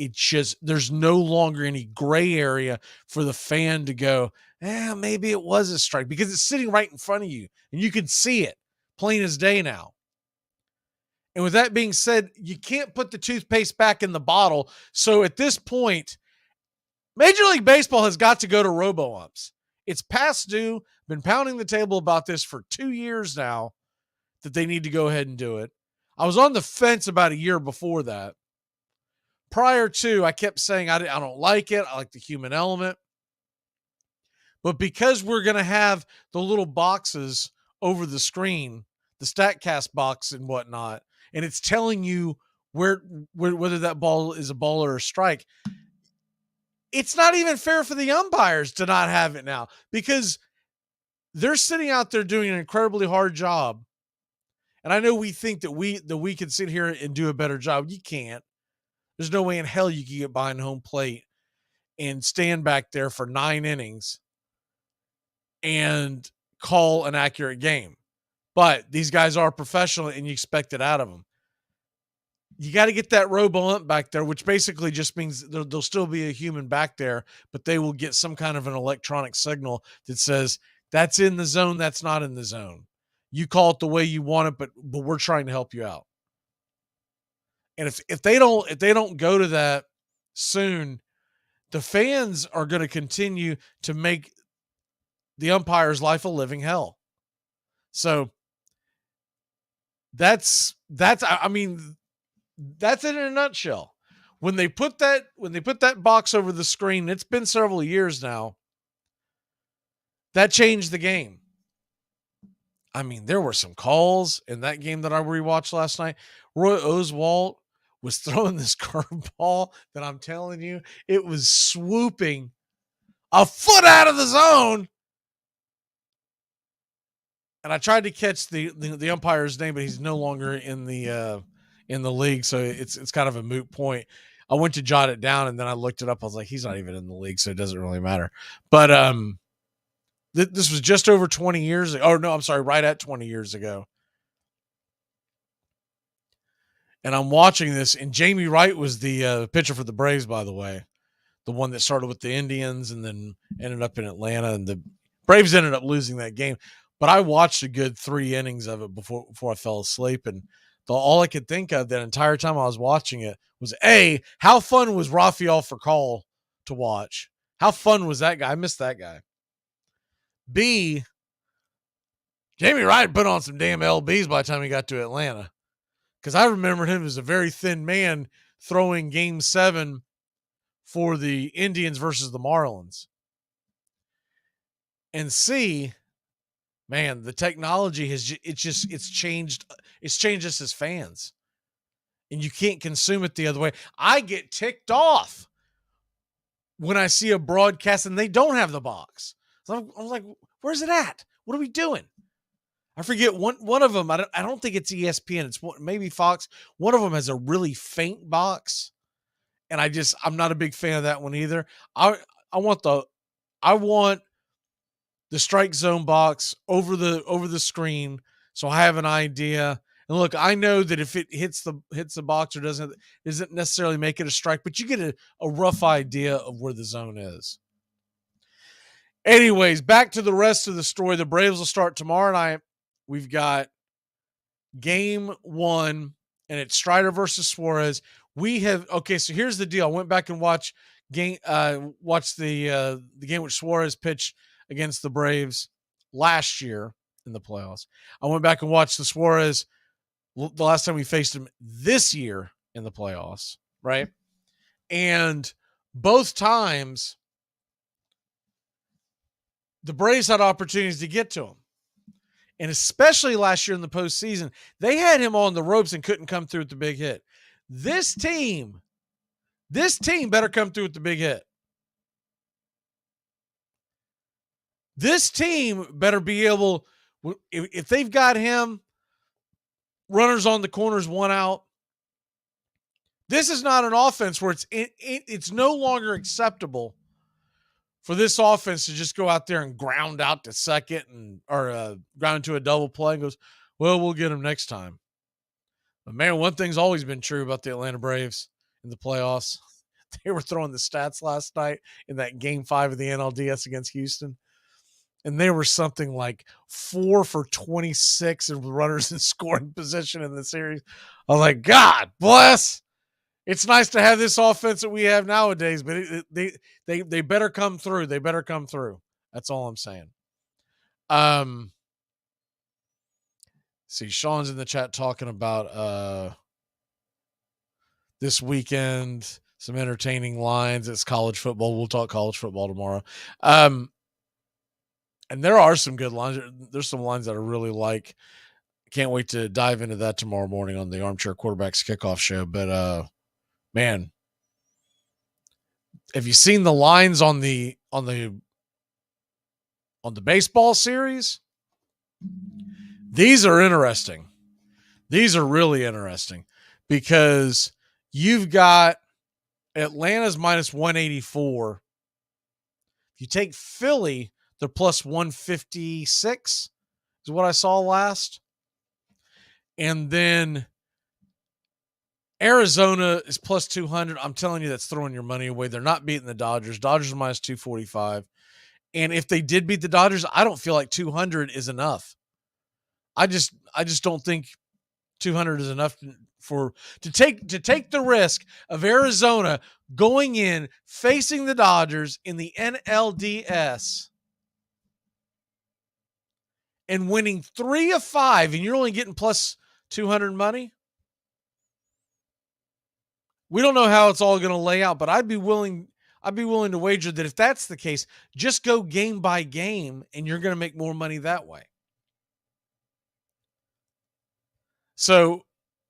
there's no longer any gray area for the fan to go, maybe it was a strike, because it's sitting right in front of you and you can see it plain as day now. And with that being said, you can't put the toothpaste back in the bottle. So at this point, Major League Baseball has got to go to robo-umps. It's past due. Been pounding the table about this for 2 years now, that they need to go ahead and do it. I was on the fence about a year before that. Prior to, I kept saying I don't like it. I like the human element. But because we're going to have the little boxes over the screen, the StatCast box and whatnot, and it's telling you whether that ball is a ball or a strike, it's not even fair for the umpires to not have it now, because they're sitting out there doing an incredibly hard job. And I know we think that we can sit here and do a better job. You can't. There's no way in hell you can get behind home plate and stand back there for 9 innings and call an accurate game. But these guys are professional, and you expect it out of them. You got to get that robo-ump back there, which basically just means there'll still be a human back there, but they will get some kind of an electronic signal that says, that's in the zone, that's not in the zone. You call it the way you want it, but we're trying to help you out. And if they don't go to that soon, the fans are going to continue to make the umpire's life a living hell. So that's it in a nutshell. When they put that box over the screen, it's been several years now, that changed the game. I mean, there were some calls in that game that I rewatched last night. Roy Oswalt was throwing this curveball that I'm telling you, it was swooping a foot out of the zone. And I tried to catch the umpire's name, but he's no longer in the league, so it's kind of a moot point. I went to jot it down, and then I looked it up. I was like, he's not even in the league, so it doesn't really matter. But this was just over 20 years ago. Oh, no, I'm sorry, right at 20 years ago. And I'm watching this, and Jamie Wright was the pitcher for the Braves, by the way. The one that started with the Indians and then ended up in Atlanta, and the Braves ended up losing that game. But I watched a good 3 innings of it before I fell asleep, and all I could think of that entire time I was watching it was, A, how fun was Rafael Furcal to watch? How fun was that guy? I missed that guy. B, Jamie Wright put on some damn LBs by the time he got to Atlanta, because I remember him as a very thin man throwing Game 7 for the Indians versus the Marlins. And C, man, the technology it's changed us as fans, and you can't consume it the other way. I get ticked off when I see a broadcast and they don't have the box. So I'm like, where's it at? What are we doing? I forget one of them. I don't think it's ESPN. It's maybe Fox. One of them has a really faint box, and I'm not a big fan of that one either. I want the strike zone box over the screen, so I have an idea. And look, I know that if it hits the box or doesn't necessarily make it a strike, but you get a rough idea of where the zone is. Anyways, back to the rest of the story. The Braves will start tomorrow night. We've got game 1, and it's Strider versus Suarez. So here's the deal. I went back and watched the game which Suarez pitched against the Braves last year in the playoffs. I went back and watched the Suarez the last time we faced him this year in the playoffs, right? And both times the Braves had opportunities to get to him. And especially last year in the postseason, they had him on the ropes and couldn't come through with the big hit. This team better come through with the big hit. This team better be able, if they've got him, runners on the corners, 1 out. This is not an offense where it's no longer acceptable for this offense to just go out there and ground out to second or ground to a double play and goes, well, we'll get him next time. But man, one thing's always been true about the Atlanta Braves in the playoffs. They were throwing the stats last night in that game 5 of the NLDS against Houston. And they were something like 4 for 26 of runners in scoring position in the series. I was like, God bless. It's nice to have this offense that we have nowadays, but they better come through. They better come through. That's all I'm saying. See, Sean's in the chat talking about this weekend, some entertaining lines. It's college football. We'll talk college football tomorrow. And there are some good lines. There's some lines that I really like. Can't wait to dive into that tomorrow morning on the Armchair Quarterbacks Kickoff Show. But man, have you seen the lines on the baseball series? These are interesting. These are really interesting because you've got Atlanta's minus 184. If you take Philly, they're plus 156 is what I saw last. And then Arizona is plus 200. I'm telling you, that's throwing your money away. They're not beating the Dodgers. Dodgers are minus 245. And if they did beat the Dodgers, I don't feel like 200 is enough. I just don't think 200 is enough to take the risk of Arizona going in, facing the Dodgers in the NLDS and winning 3 of 5, and you're only getting plus 200 money. We don't know how it's all going to lay out, but I'd be willing to wager that if that's the case, just go game by game and you're going to make more money that way. So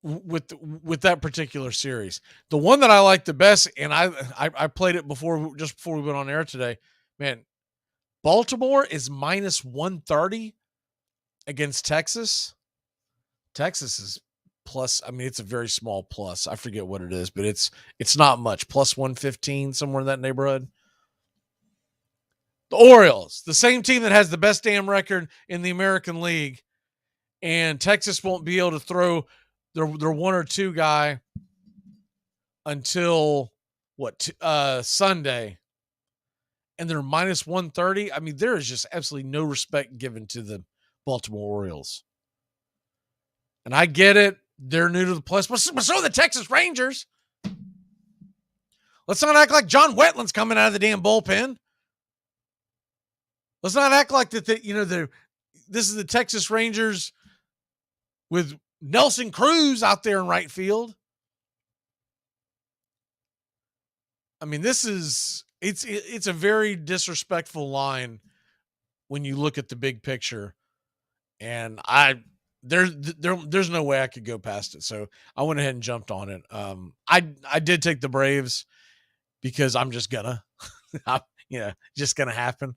with that particular series, the one that I like the best, and I played it just before we went on air today, man, Baltimore is minus 130 against Texas. Texas is plus, I mean, it's a very small plus. I forget what it is, but it's not much. Plus 115, somewhere in that neighborhood. The Orioles, the same team that has the best damn record in the American League, and Texas won't be able to throw their 1 or 2 guy until Sunday, and they're minus 130. I mean, there is just absolutely no respect given to the Baltimore Orioles. And I get it. They're new to the plus, but so are the Texas Rangers. Let's not act like John Wetland's coming out of the damn bullpen. Let's not act like that. This is the Texas Rangers with Nelson Cruz out there in right field. I mean, it's a very disrespectful line when you look at the big picture, and there's no way I could go past it. So I went ahead and jumped on it. I did take the Braves because I'm just gonna, just gonna happen.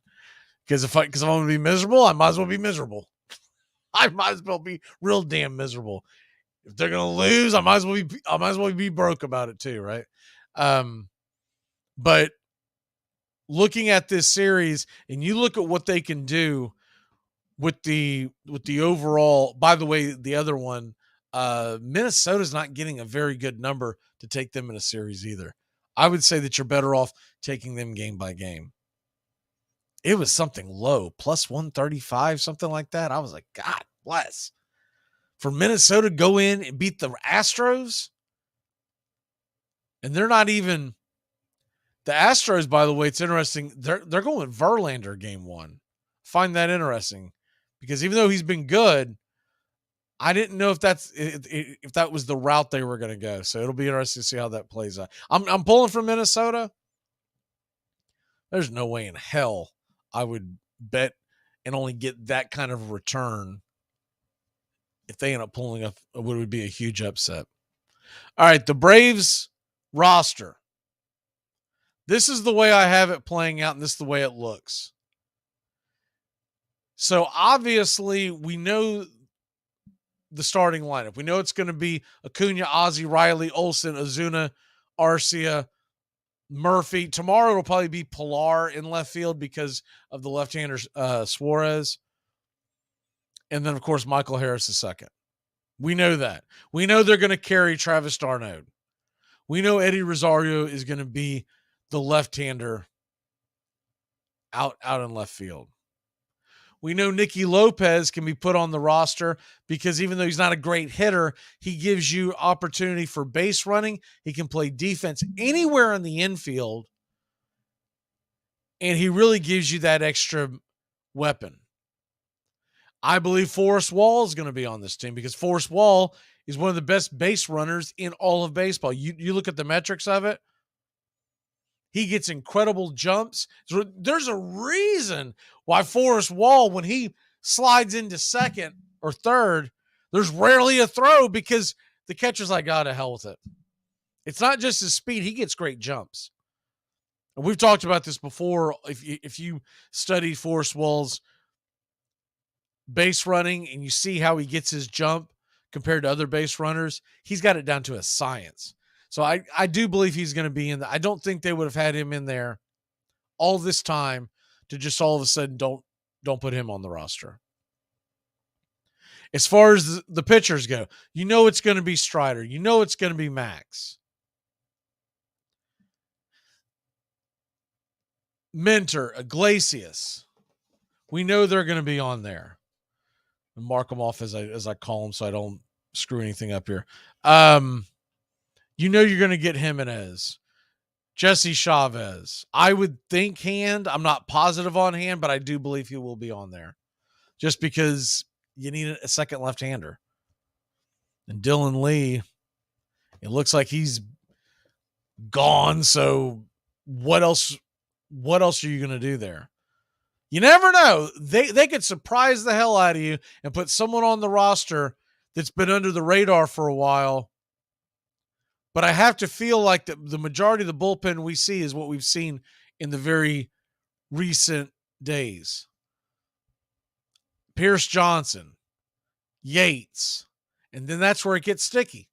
Because if I'm going to be miserable, I might as well be miserable. I might as well be real damn miserable. If they're going to lose, I might as well be broke about it too, right? But looking at this series, and you look at what they can do with the overall. By the way, the other one, Minnesota's not getting a very good number to take them in a series either. I would say that you're better off taking them game by game. It was something low, plus 135, something like that. I was like, God bless. For Minnesota to go in and beat the Astros, and they're not even the Astros, by the way, it's interesting. They're going Verlander game 1. Find that interesting because even though he's been good, I didn't know if that was the route they were going to go. So it'll be interesting to see how that plays out. I'm pulling for Minnesota. There's no way in hell I would bet and only get that kind of return if they end up pulling up what would be a huge upset. All right, the Braves roster. This is the way I have it playing out, and this is the way it looks. So obviously, we know the starting lineup. We know it's going to be Acuna, Ozzie, Riley, Olsen, Ozuna, Arcia, Murphy. Tomorrow it'll probably be Pilar in left field because of the left-hander Suarez. And then, of course, Michael Harris is second. We know that. We know they're going to carry Travis d'Arnaud. We know Eddie Rosario is going to be the left-hander out in left field. We know Nicky Lopez can be put on the roster because even though he's not a great hitter, he gives you opportunity for base running. He can play defense anywhere in the infield, and he really gives you that extra weapon. I believe Forrest Wall is going to be on this team because Forrest Wall is one of the best base runners in all of baseball. You look at the metrics of it. He gets incredible jumps. So there's a reason why Forrest Wall, when he slides into second or third, there's rarely a throw because the catcher's like, God, to hell with it. It's not just his speed. He gets great jumps. And we've talked about this before. If you study Forrest Wall's base running and you see how he gets his jump compared to other base runners, he's got it down to a science. So I do believe he's going to be in there. I don't think they would have had him in there all this time to just all of a sudden don't put him on the roster. As far as the pitchers go, you know it's going to be Strider. You know it's going to be Max. Minter, Iglesias. We know they're going to be on there. And mark them off as I call them so I don't screw anything up here. You know you're going to get Jimenez, Jesse Chavez. I would think Hand. I'm not positive on Hand, but I do believe he will be on there just because you need a second left-hander. And Dylan Lee, it looks like he's gone. So what else are you going to do there? You never know. They could surprise the hell out of you and put someone on the roster that's been under the radar for a while. But I have to feel like the majority of the bullpen we see is what we've seen in the very recent days. Pierce Johnson, Yates, and then that's where it gets sticky.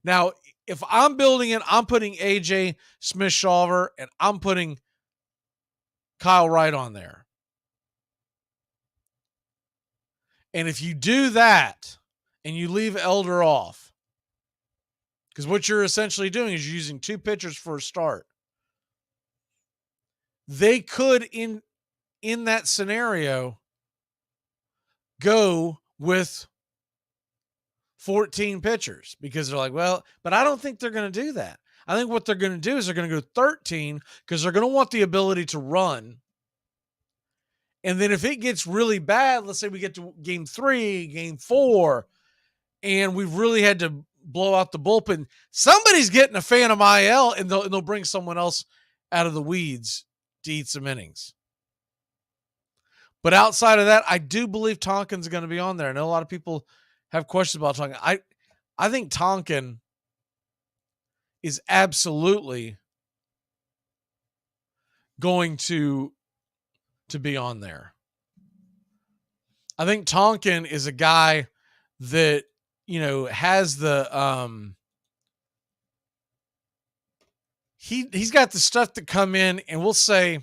Now, if I'm building it, I'm putting AJ Smith-Shawver and I'm putting Kyle Wright on there. And if you do that and you leave Elder off, because what you're essentially doing is using two pitchers for a start. They could, in that scenario, go with 14 pitchers because they're like, well, but I don't think they're going to do that. I think what they're going to do is they're going to go 13 because they're going to want the ability to run. And then if it gets really bad, let's say we get to game 3, game 4, and we've really had to blow out the bullpen, somebody's getting a phantom IL and they'll bring someone else out of the weeds to eat some innings. But outside of that, I do believe Tonkin's going to be on there. I know a lot of people have questions about Tonkin. I think Tonkin is absolutely going to be on there. I think Tonkin is a guy that, has the he's got the stuff to come in, and we'll say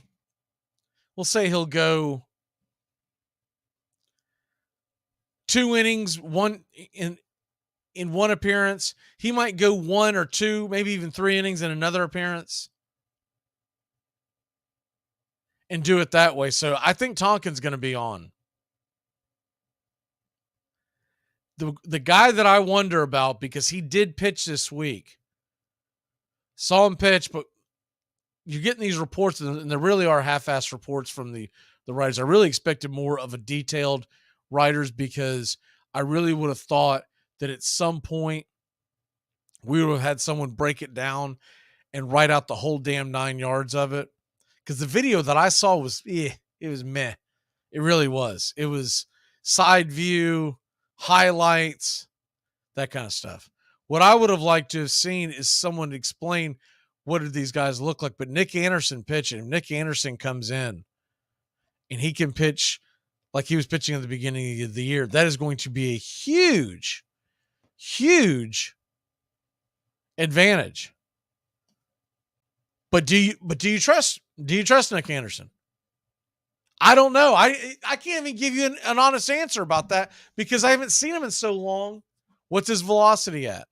he'll go 2 innings, one in one appearance. He might go 1 or 2, maybe even 3 innings in another appearance, and do it that way. So I think Tonkin's going to be on. The guy that I wonder about, because he did pitch this week, saw him pitch, but you're getting these reports, and there really are half-assed reports from the writers. I really expected more of a detailed writers, because I really would have thought that at some point we would have had someone break it down and write out the whole damn 9 yards of it. Because the video that I saw was, it was meh. It really was. It was side view, highlights, that kind of stuff. What I would have liked to have seen is someone explain what did these guys look like. But Nick Anderson pitching. If Nick Anderson comes in and he can pitch like he was pitching at the beginning of the year, that is going to be a huge, huge advantage. But do you trust Nick Anderson? I don't know. I can't even give you an honest answer about that, because I haven't seen him in so long. What's his velocity at?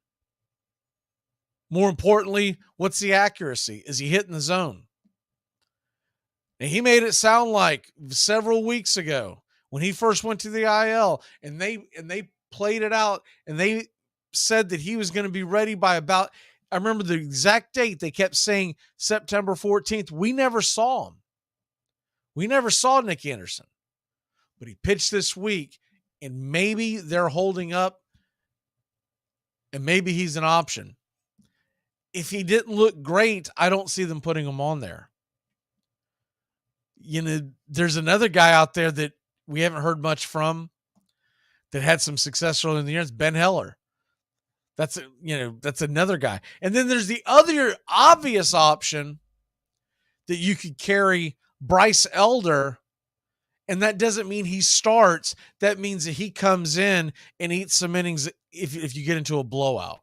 More importantly, what's the accuracy? Is he hitting the zone? And he made it sound like several weeks ago when he first went to the IL, and they played it out, and they said that he was going to be ready by about, I remember the exact date. They kept saying September 14th. We never saw him. We never saw Nick Anderson, but he pitched this week, and maybe they're holding up, and maybe he's an option. If he didn't look great, I don't see them putting him on there. You know, there's another guy out there that we haven't heard much from that had some success early in the year. It's Ben Heller. That's another guy. And then there's the other obvious option that you could carry Bryce Elder, and that doesn't mean he starts. That means that he comes in and eats some innings if you get into a blowout.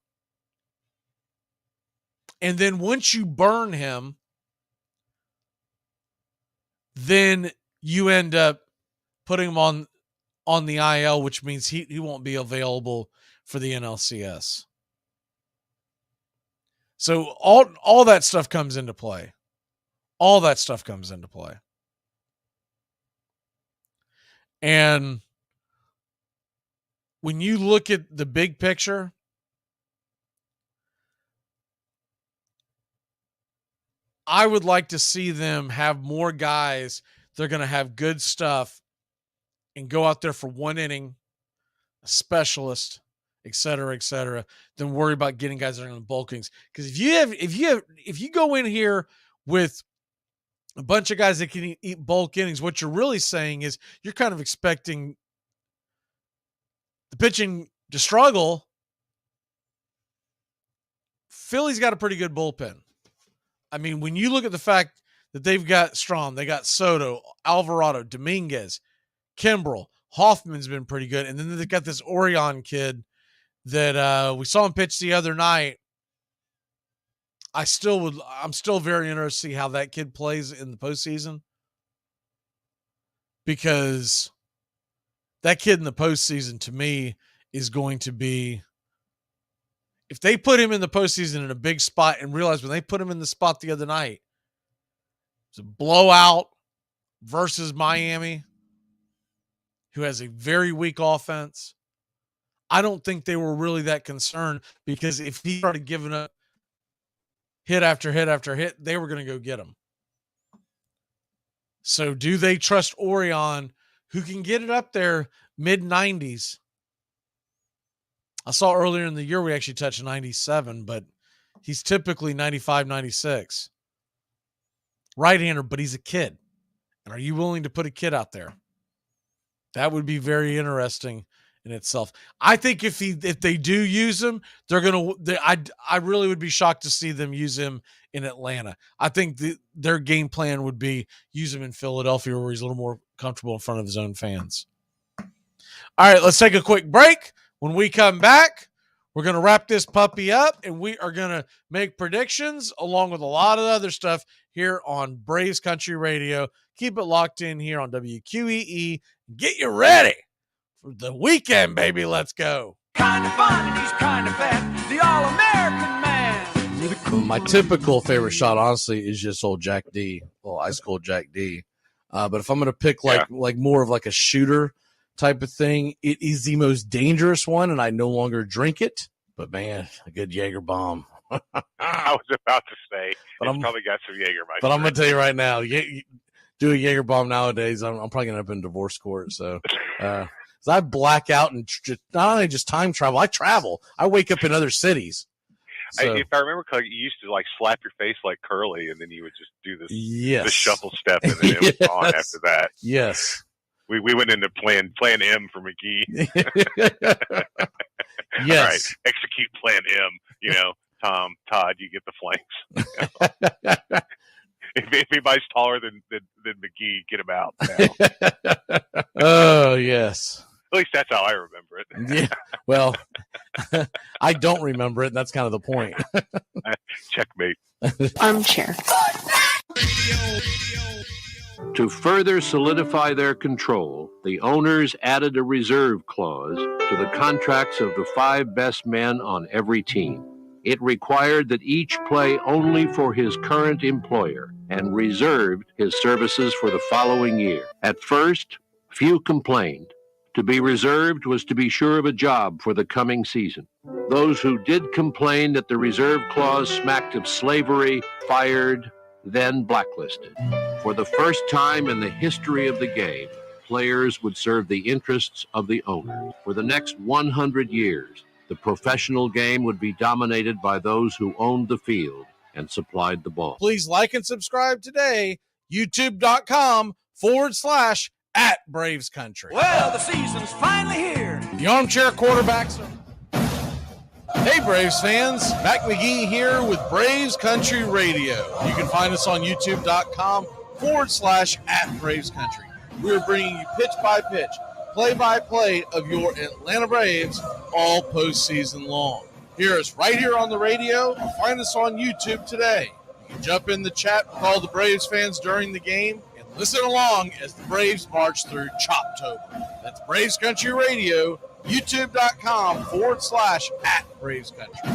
And then once you burn him, then you end up putting him on the IL, which means he won't be available for the NLCS. So all that stuff comes into play. All that stuff comes into play. And when you look at the big picture, I would like to see them have more guys. They're going to have good stuff and go out there for 1 inning, a specialist, et cetera, than worry about getting guys that are in the bulk innings. Because if you go in here with a bunch of guys that can eat bulk innings, what you're really saying is you're kind of expecting the pitching to struggle. Philly's got a pretty good bullpen. I mean, when you look at the fact that they've got Strahm, they got Soto, Alvarado, Dominguez, Kimbrel, Hoffman's been pretty good. And then they've got this Orion kid that we saw him pitch the other night. I'm still very interested to see how that kid plays in the postseason, because that kid in the postseason to me is going to be, if they put him in the postseason in a big spot, and realize when they put him in the spot the other night, it's a blowout versus Miami, who has a very weak offense. I don't think they were really that concerned, because if he started giving up hit after hit after hit, they were going to go get him. So do they trust Orion, who can get it up there mid-90s? I saw earlier in the year we actually touched 97, but he's typically 95, 96. Right-hander, but he's a kid. And are you willing to put a kid out there? That would be very interesting in itself. I think if they do use him, I really would be shocked to see them use him in Atlanta. I think their game plan would be use him in Philadelphia, where he's a little more comfortable in front of his own fans. All right, let's take a quick break. When we come back, We're going to wrap this puppy up, and we are going to make predictions along with a lot of other stuff here on Braves Country Radio. Keep it locked in here on WQEE. Get you ready for the weekend, baby. Let's go. Kind of fun and he's kind of fat. The all-American man. My typical favorite shot, honestly, is just old Jack D. Well, Ice Cold Jack D. But if I'm going to pick like more of like a shooter type of thing, it is the most dangerous one, and I no longer drink it. But man, a good Jaeger bomb. I was about to say, it's probably got some Jägermeister. But I'm going to tell you right now, do a Jaeger bomb nowadays, I'm probably going to end up in divorce court. So, I black out and not only just time travel, I travel. I wake up in other cities. So, if I remember correctly, you used to like slap your face like Curly, and then you would just do this the shuffle step, and then it was on after that. Yes. We went into plan M for McGee. Yes. All right, execute plan M. Todd, you get the flanks. If anybody's taller than McGee, get him out now. Oh, yes. At least that's how I remember it. Yeah. Well, I don't remember it. And that's kind of the point. Checkmate. Armchair. To further solidify their control, the owners added a reserve clause to the contracts of the 5 best men on every team. It required that each play only for his current employer and reserved his services for the following year. At first, few complained. To be reserved was to be sure of a job for the coming season. Those who did complain that the reserve clause smacked of slavery, fired, then blacklisted. For the first time in the history of the game, players would serve the interests of the owners. For the next 100 years, the professional game would be dominated by those who owned the field and supplied the ball. Please like and subscribe today. YouTube.com/@Braves Country. Well, the season's finally here. The Armchair Quarterbacks. Hey, Braves fans. Mac McGee here with Braves Country Radio. You can find us on YouTube.com/@Braves Country. We're bringing you pitch by pitch, play-by-play of your Atlanta Braves all postseason long. Hear us right here on the radio or find us on YouTube today. You can jump in the chat with all the Braves fans during the game and listen along as the Braves march through Choptober. That's Braves Country Radio, YouTube.com/@Braves Country.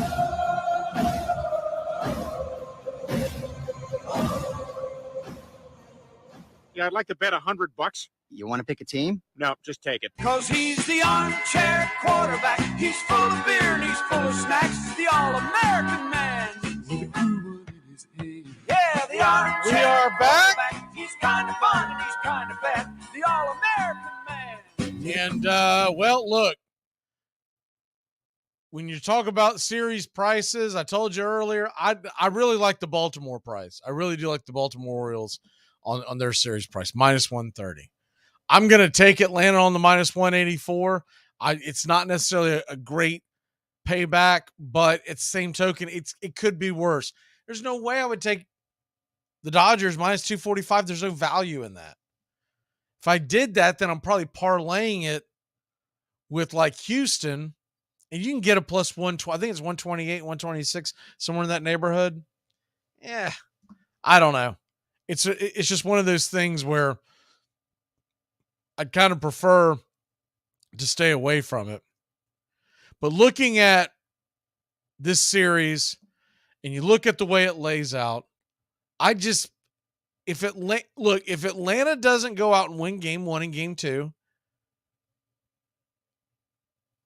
Yeah, I'd like to bet $100. You want to pick a team? No, just take it. Cause he's the armchair quarterback. He's full of beer and he's full of snacks. The all-American man. Yeah, the armchair We are back. quarterback. He's kind of fun and he's kind of fat. The all-American man. And, well, look, when you talk about series prices, I told you earlier, I really like the Baltimore price. I really do like the Baltimore Orioles on their series price, -130. I'm going to take Atlanta on the -184. It's not necessarily a great payback, but at the same token, it could be worse. There's no way I would take the Dodgers -245. There's no value in that. If I did that, then I'm probably parlaying it with like Houston, and you can get a +120. I think it's 128, 126, somewhere in that neighborhood. Yeah, I don't know. It's just one of those things where I'd kind of prefer to stay away from it. But looking at this series, and you look at the way it lays out, if Atlanta doesn't go out and win game 1 and game 2,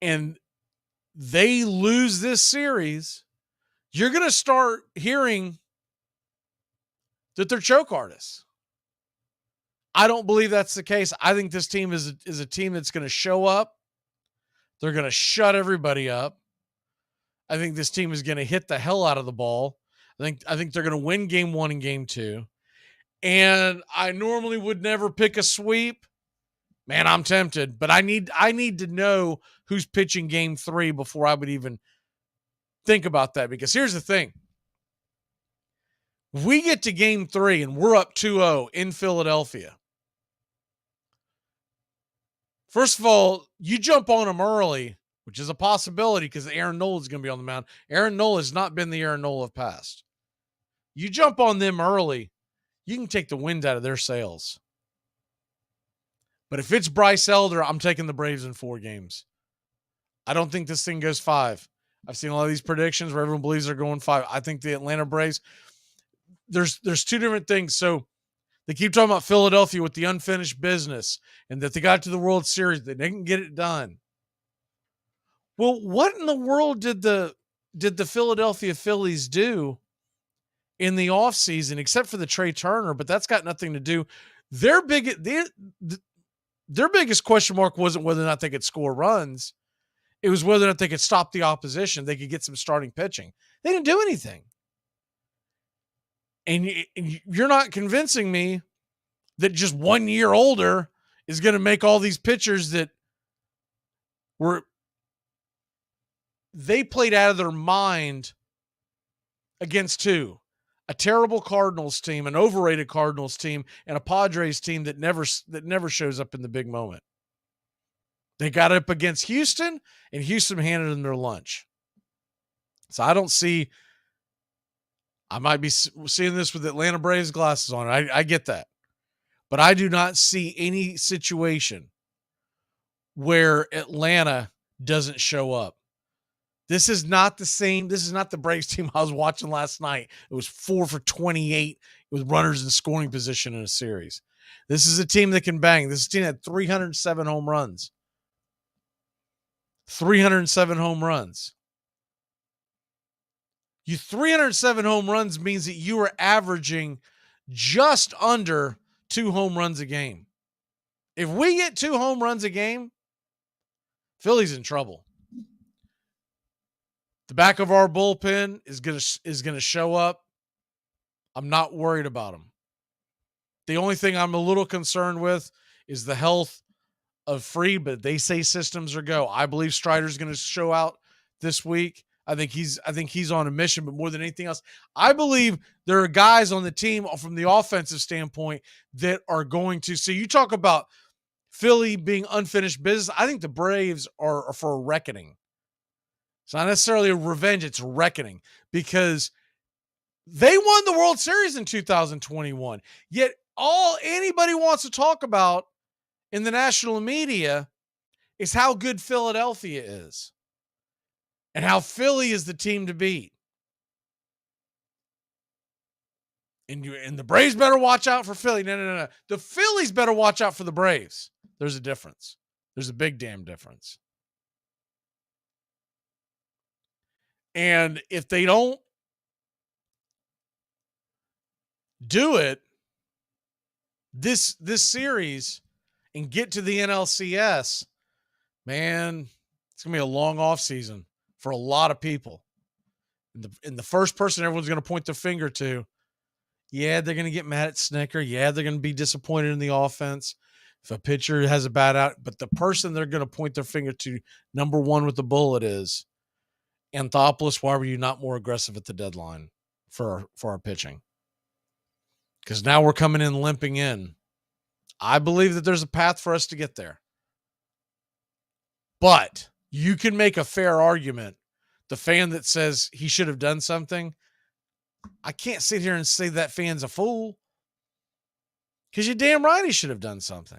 and they lose this series, you're going to start hearing that they're choke artists. I don't believe that's the case. I think this team is a team that's going to show up. They're going to shut everybody up. I think this team is going to hit the hell out of the ball. I think they're going to win game 1 and game 2. And I normally would never pick a sweep. Man, I'm tempted, but I need to know who's pitching game 3 before I would even think about that. Because here's the thing. If we get to game 3 and we're up 2-0 in Philadelphia, first of all, you jump on them early, which is a possibility because Aaron Nola is going to be on the mound. Aaron Nola has not been the Aaron Nola of past. You jump on them early, you can take the wind out of their sails. But if it's Bryce Elder, I'm taking the Braves in 4 games. I don't think this thing goes 5. I've seen a lot of these predictions where everyone believes they're going 5. I think the Atlanta Braves, there's 2 different things. So they keep talking about Philadelphia with the unfinished business and that they got to the World Series. They didn't get it done. Well, what in the world did the Philadelphia Phillies do in the offseason, except for the Trey Turner? But that's got nothing to do. Their biggest question mark wasn't whether or not they could score runs. It was whether or not they could stop the opposition. They could get some starting pitching. They didn't do anything. And you're not convincing me that just 1 year older is going to make all these pitchers that were – they played out of their mind against 2. A terrible Cardinals team, an overrated Cardinals team, and a Padres team that never shows up in the big moment. They got up against Houston, and Houston handed them their lunch. So I don't see – I might be seeing this with Atlanta Braves glasses on. I get that. But I do not see any situation where Atlanta doesn't show up. This is not the same. This is not the Braves team I was watching last night. It was 4 for 28 with runners in scoring position in a series. This is a team that can bang. This team had 307 home runs. 307 home runs. 307 home runs means that you are averaging just under 2 home runs a game. If we get 2 home runs a game, Philly's in trouble. The back of our bullpen is gonna show up. I'm not worried about them. The only thing I'm a little concerned with is the health of Fried, but they say systems are go. I believe Strider's going to show out this week. I think he's on a mission, but more than anything else, I believe there are guys on the team from the offensive standpoint that are going to. So you talk about Philly being unfinished business. I think the Braves are for a reckoning. It's not necessarily a revenge, it's a reckoning because they won the World Series in 2021. Yet all anybody wants to talk about in the national media is how good Philadelphia is and how Philly is the team to beat. And the Braves better watch out for Philly. No. The Phillies better watch out for the Braves. There's a difference. There's a big damn difference. And if they don't do it this series and get to the NLCS, man, it's going to be a long offseason for a lot of people. And the first person everyone's going to point their finger to, yeah, they're going to get mad at Snicker. Yeah, they're going to be disappointed in the offense if a pitcher has a bad out. But the person they're going to point their finger to, number one with the bullet, is Anthopoulos. Why were you not more aggressive at the deadline for our pitching? Because now we're coming in limping in. I believe that there's a path for us to get there. But you can make a fair argument. The fan that says he should have done something, I can't sit here and say that fan's a fool. Because you're damn right he should have done something.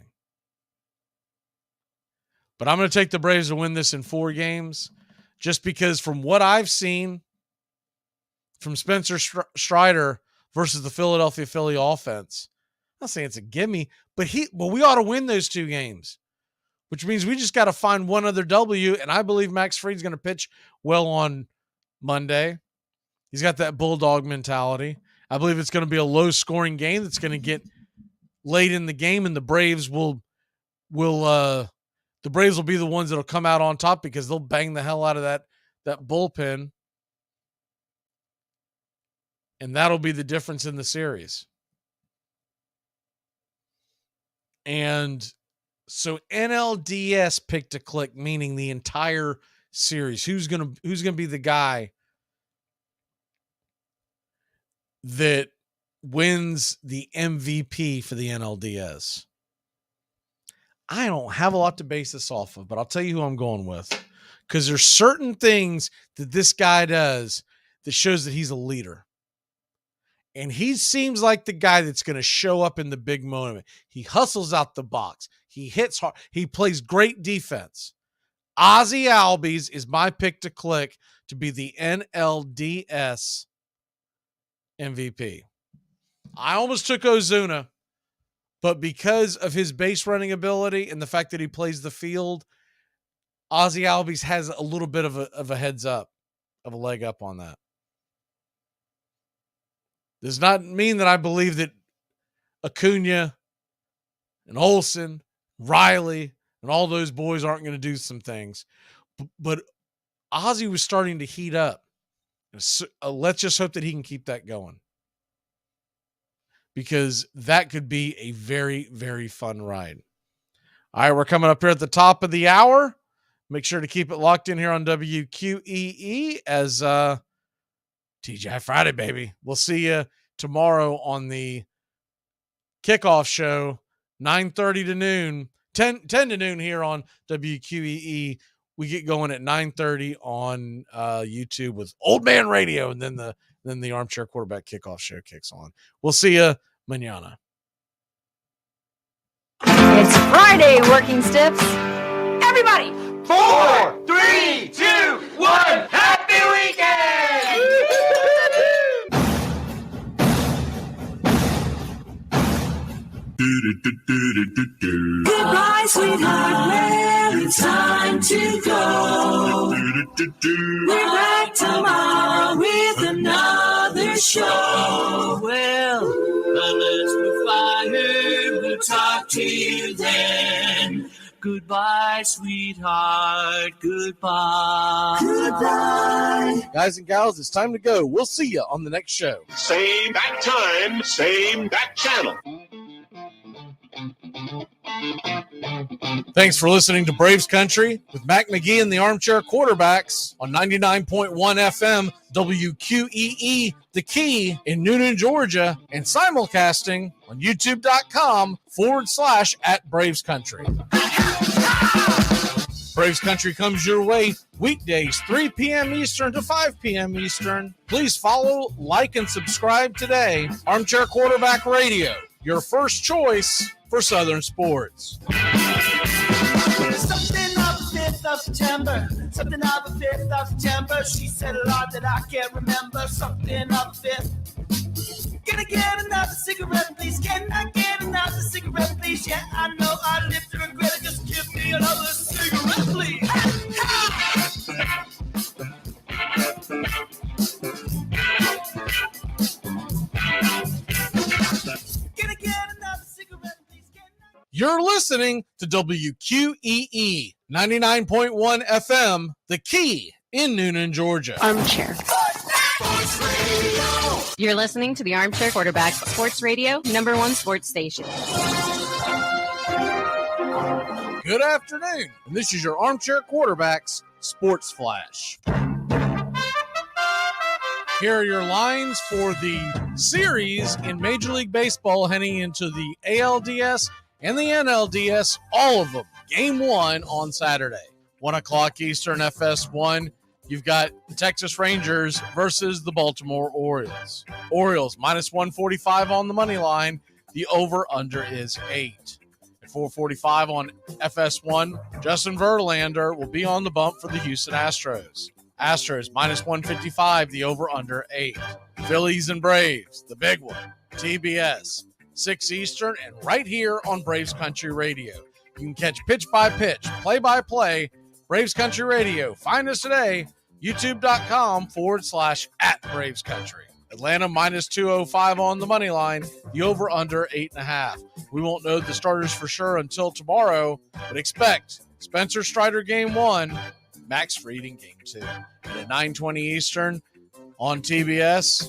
But I'm going to take the Braves to win this in 4 games. Just because from what I've seen from Spencer Strider versus the Philadelphia Philly offense, I'm not saying it's a gimme, but we ought to win those 2 games, which means we just got to find one other W, and I believe Max Fried's going to pitch well on Monday. He's got that bulldog mentality. I believe it's going to be a low-scoring game that's going to get late in the game, and the Braves will be the ones that'll come out on top because they'll bang the hell out of that bullpen, and that'll be the difference in the series. And so NLDS picked a click, meaning the entire series. Who's gonna be the guy that wins the MVP for the NLDS? I don't have a lot to base this off of, but I'll tell you who I'm going with. because there's certain things that this guy does that shows that he's a leader. And he seems like the guy that's going to show up in the big moment. He hustles out the box. He hits hard. He plays great defense. Ozzie Albies is my pick to click to be the NLDS MVP. I almost took Ozuna, but because of his base running ability and the fact that he plays the field, Ozzie Albies has a little bit of a heads up, of a leg up on that. Does not mean that I believe that Acuna and Olsen, Riley, and all those boys aren't going to do some things. But Ozzie was starting to heat up. Let's just hope that he can keep that going, because that could be a very, very fun ride. All right, we're coming up here at the top of the hour. Make sure to keep it locked in here on WQEE as TGI Friday, baby. We'll see you tomorrow on the kickoff show, 9:30 to noon, 10 to noon here on WQEE. We get going at 9:30 on YouTube with Old Man Radio, and then the Armchair Quarterback Kickoff show kicks on. We'll see you mañana. It's Friday, working stiffs. Everybody! 4, 3, 2, 1, happy weekend! Goodbye, sweetheart, well, it's time to go. We're back tomorrow with another show. Well, unless we're fired, we'll talk to you then. Goodbye, sweetheart, goodbye. Goodbye. Guys and gals, it's time to go. We'll see you on the next show. Same bat time, same bat channel. Thanks for listening to Braves Country with Mac McGee and the Armchair Quarterbacks on 99.1 FM WQEE, The Key in Noonan, Georgia, and simulcasting on youtube.com/@Braves Country. Braves Country comes your way weekdays, 3 p.m. Eastern to 5 p.m. Eastern. Please follow, like, and subscribe today. Armchair Quarterback Radio, your first choice for Southern sports. Something of the 5th of September. Something of the 5th of September. She said a lot that I can't remember. Something of the 5th. Can I get another cigarette, please? Can I get another cigarette, please? Yeah, I know I live to regret it. Just give me another cigarette, please. Can I get another cigarette, please? You're listening to WQEE 99.1 FM, The Key in Noonan, Georgia. Armchair. You're listening to the Armchair Quarterback Sports Radio, #1 sports station. Good afternoon, and this is your Armchair Quarterbacks Sports Flash. Here are your lines for the series in Major League Baseball heading into the ALDS and the NLDS, all of them. Game 1 on Saturday, 1 o'clock Eastern, FS1. You've got the Texas Rangers versus the Baltimore Orioles. Orioles minus 145 on the money line. The over-under is 8. At 445 on FS1, Justin Verlander will be on the bump for the Houston Astros. Astros minus 155, the over-under 8. Phillies and Braves, the big one. TBS, 6 Eastern, and right here on Braves Country Radio. You can catch pitch by pitch, play by play, Braves Country Radio. Find us today, youtube.com/@Braves Country. Atlanta minus 205 on the money line, the over under 8.5. We won't know the starters for sure until tomorrow, but expect Spencer Strider game 1, Max Fried in game 2. And at 9:20 Eastern on TBS,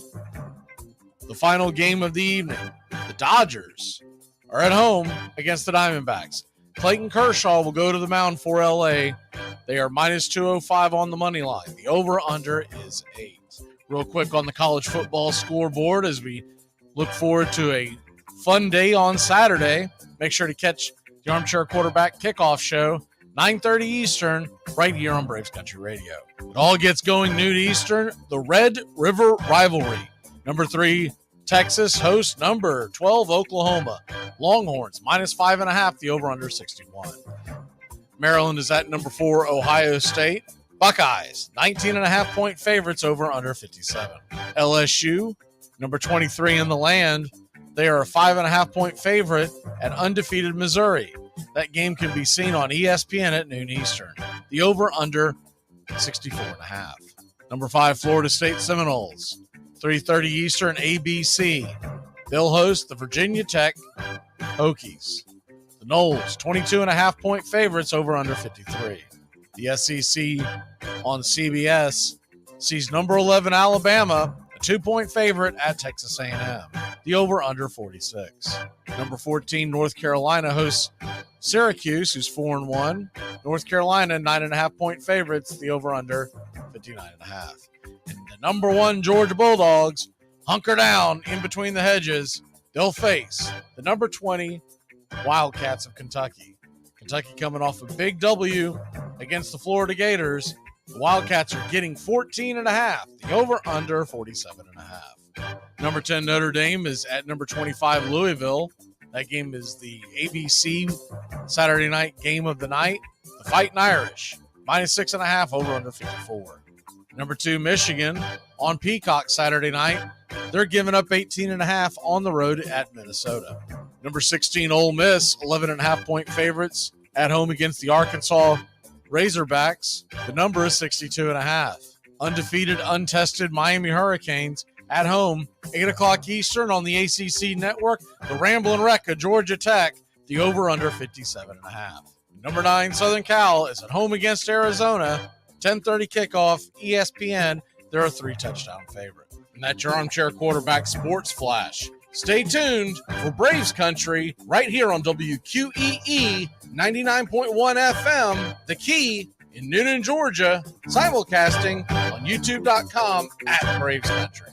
the final game of the evening. The Dodgers are at home against the Diamondbacks. Clayton Kershaw will go to the mound for LA. They are minus 205 on the money line. The over-under is 8. Real quick on the college football scoreboard as we look forward to a fun day on Saturday. Make sure to catch the Armchair Quarterback Kickoff Show 9:30 Eastern, right here on Braves Country Radio. It all gets going noon Eastern, the Red River Rivalry. Number 3, Texas hosts number 12, Oklahoma. Longhorns, -5.5, the over-under 61. Maryland is at number 4, Ohio State. Buckeyes, 19.5-point favorites, over-under 57. LSU, number 23 in the land. They are a 5.5-point favorite at undefeated Missouri. That game can be seen on ESPN at noon Eastern. The over-under, 64.5. Number 5, Florida State Seminoles. 3:30 Eastern, ABC. They'll host the Virginia Tech Hokies. The Noles, 22.5-point favorites, over-under 53. The SEC on CBS sees number 11 Alabama, a 2-point favorite at Texas A&M. The over-under 46. Number 14 North Carolina hosts Syracuse, who's 4-1. North Carolina, 9.5-point favorites. The over-under 59.5. And the number 1 Georgia Bulldogs hunker down in between the hedges. They'll face the number 20 Wildcats of Kentucky. Kentucky coming off a big W against the Florida Gators. The Wildcats are getting 14.5. The over-under 47.5. Number 10 Notre Dame is at number 25 Louisville. That game is the ABC Saturday night game of the night. The Fighting Irish, -6.5, over-under 54. Number 2 Michigan on Peacock Saturday night. They're giving up 18.5 on the road at Minnesota. Number 16 Ole Miss, 11.5-point favorites at home against the Arkansas Razorbacks. The number is 62.5. Undefeated, untested Miami Hurricanes at home, 8 o'clock Eastern on the ACC network. The Ramblin' Wreck of Georgia Tech, the over-under 57.5. Number 9 Southern Cal is at home against Arizona. 10:30 kickoff, ESPN. They're a 3-touchdown favorite. And that's your Armchair Quarterback Sports Flash. Stay tuned for Braves Country right here on WQEE 99.1 FM, The Key in Newnan, Georgia, simulcasting on YouTube.com at Braves Country.